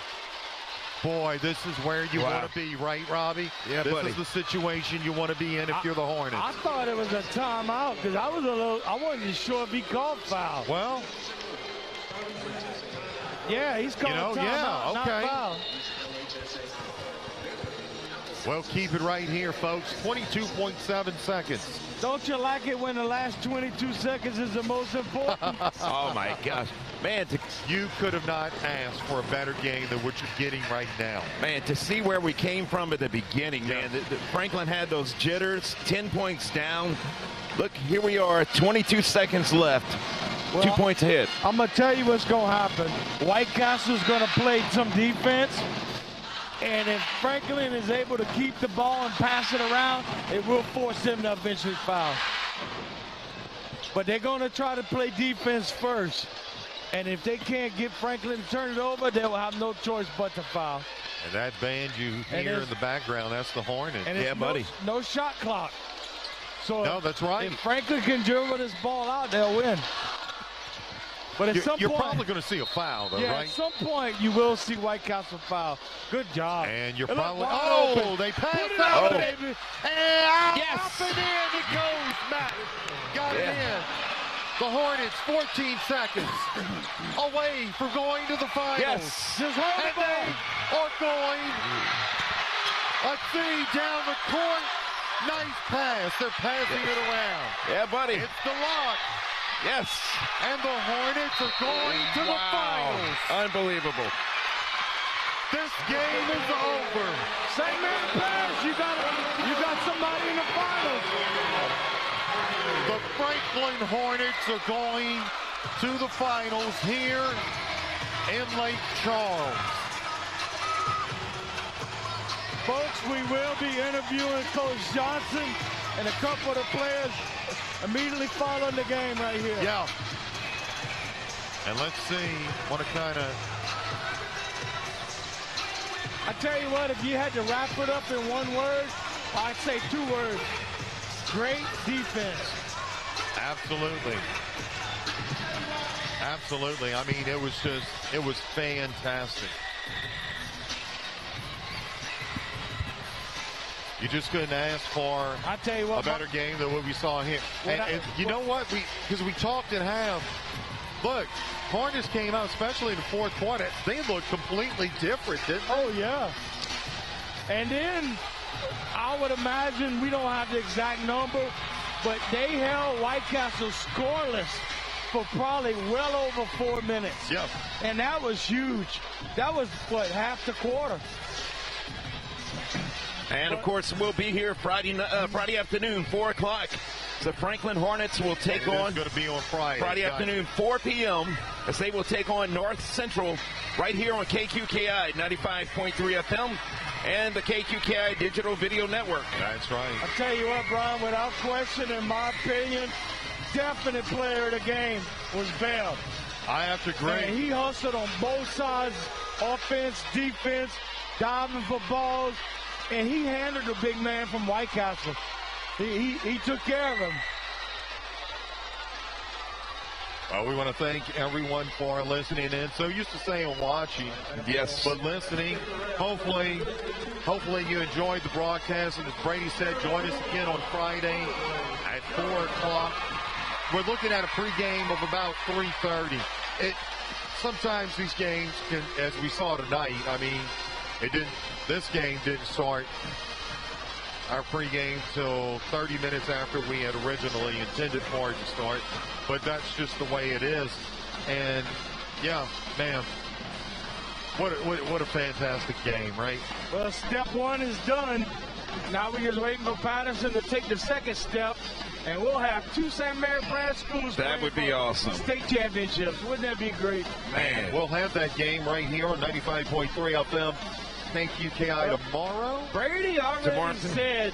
Boy, this is where you want to be, right, Robbie? Yeah, this buddy. is the situation you want to be in if you're the Hornets. I thought it was a timeout because I wasn't sure if he called foul. Well, yeah, he's calling timeout, not foul. Well, keep it right here, folks. 22.7 seconds. Don't you like it when the last 22 seconds is the most important? Oh, my gosh. Man, you could have not asked for a better game than what you're getting right now. Man, to see where we came from at the beginning, man. Franklin had those jitters, 10 points down. Look, here we are, 22 seconds left. Well, 2 points ahead. I'm going to tell you what's going to happen. White Castle's going to play some defense. And if Franklin is able to keep the ball and pass it around, it will force them to eventually foul. But they're going to try to play defense first. And if they can't get Franklin to turn it over, they will have no choice but to foul. And that band you hear in the background, that's the Hornets. And yeah, buddy. No shot clock. So no, that's right. If Franklin can dribble this ball out, they'll win. But at some you're point, probably going to see a foul, though, yeah, right? At some point, you will see White Castle foul. Good job. And you're They look probably wide open. they passed Put it out, up, baby. And up and in it goes, Matt. Got it in. The Hornets, 14 seconds away from going to the finals. Yes. Just hold and the ball. they are going. Let's see, down the court. Nice pass. They're passing it around. Yeah, buddy. It's the lock. Yes. And the Hornets are going to the finals. Unbelievable. This game is over. St. Mary pass. You got somebody in the finals. The Franklin Hornets are going to the finals here in Lake Charles. Folks, we will be interviewing Coach Johnson and a couple of the players immediately following the game right here. Yeah. And let's see what a kind of... I tell you what, if you had to wrap it up in one word, I'd say 2 words. Great defense. Absolutely. Absolutely. I mean, it was fantastic. You just couldn't ask for I tell you what, a better game than what we saw here. And you know what? Because we talked at half. Look, Hornets came out, especially in the fourth quarter. They looked completely different, didn't they? Oh, yeah. And then I would imagine, we don't have the exact number, but they held White Castle scoreless for probably well over 4 minutes. Yep. And that was huge. That was, what, half the quarter. And, of course, we'll be here Friday afternoon, 4 o'clock. The Franklin Hornets will take on. Going to be on Friday Afternoon, 4 p.m. as they will take on North Central right here on KQKI 95.3 FM and the KQKI Digital Video Network. That's right. I'll tell you what, Brian, without question, in my opinion, definite player of the game was Bell. I have to agree. And he hustled on both sides, offense, defense, diving for balls, and he handled the big man from White Castle. He took care of him. Well, we want to thank everyone for listening in. So used to saying watching. Yes. But listening. Hopefully you enjoyed the broadcast. And as Brady said, join us again on Friday at 4 o'clock. We're looking at a pregame of about 3:30. Sometimes these games can, as we saw tonight, I mean, this game didn't start our pregame till 30 minutes after we had originally intended for it to start. But that's just the way it is. And, yeah, man, what a fantastic game, right? Well, step one is done. Now we're just waiting for Patterson to take the second step, and we'll have 2 St. Mary Branch schools. That would be awesome. State championships. Wouldn't that be great? Man, we'll have that game right here on 95.3 FM. KQKI tomorrow. Brady already said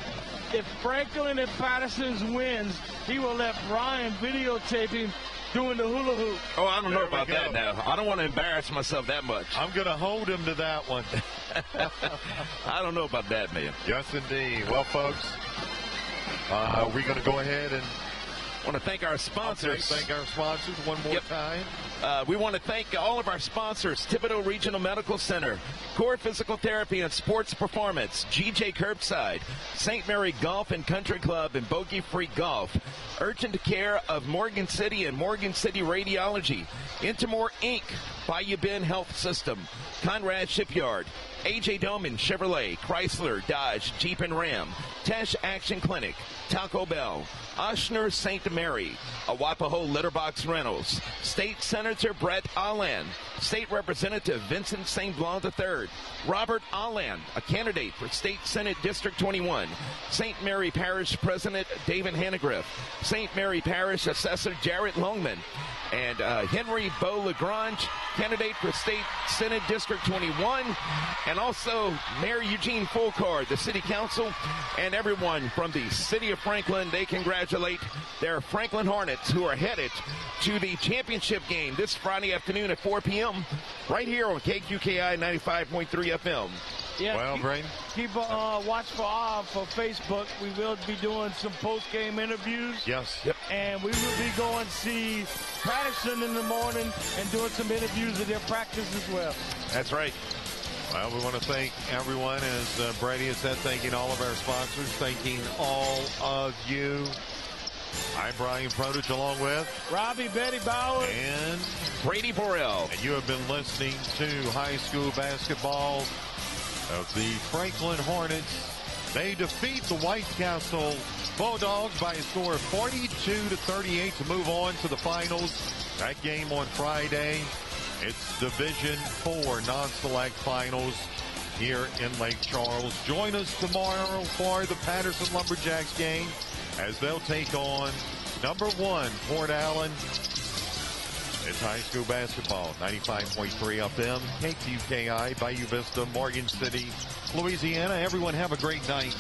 if Franklin and Patterson's wins, he will let Brian videotape him doing the hula hoop. Oh, I don't know about that now. I don't want to embarrass myself that much. I'm going to hold him to that one. I don't know about that, man. Yes, indeed. Well, folks, we're going to go ahead and want to thank our sponsors. Thank our sponsors one more time. We want to thank all of our sponsors: Thibodeau Regional Medical Center, Core Physical Therapy and Sports Performance, GJ Curbside, St. Mary Golf and Country Club and Bogey Free Golf, Urgent Care of Morgan City and Morgan City Radiology, Intimore Inc., Bayou Bend Health System, Conrad Shipyard, A.J. Doman Chevrolet, Chrysler, Dodge, Jeep and Ram, Tesh Action Clinic, Taco Bell, Oshner St. Mary, Awapaho Litterbox Rentals, State Senator Brett Alland, State Representative Vincent St. Blanc III, Robert Alland, a candidate for State Senate District 21, St. Mary Parish President David Hannegriff, St. Mary Parish Assessor Jarrett Longman, and Henry Beau Lagrange, candidate for State Senate District 21, and also Mayor Eugene Fulcard, the City Council, and everyone from the City of Franklin. They congratulate their Franklin Hornets, who are headed to the championship game this Friday afternoon at 4 p.m. right here on KQKI 95.3 FM. Yeah, well, Brain. Keep watch for Facebook. We will be doing some post-game interviews. Yes. Yep. And we will be going to see Patterson in the morning and doing some interviews at their practice as well. That's right. Well, we want to thank everyone, as Brady has said, thanking all of our sponsors, thanking all of you. I'm Brian Produce, along with Robbie Betty Bauer and Brady Borrell. And you have been listening to high school basketball of the Franklin Hornets. They defeat the White Castle Bulldogs by a score of 42-38 to move on to the finals. That game on Friday. It's Division 4 non-select finals here in Lake Charles. Join us tomorrow for the Patterson Lumberjacks game as they'll take on number 1 Port Allen. It's high school basketball, 95.3 FM, KQKI, Bayou Vista, Morgan City, Louisiana. Everyone have a great night.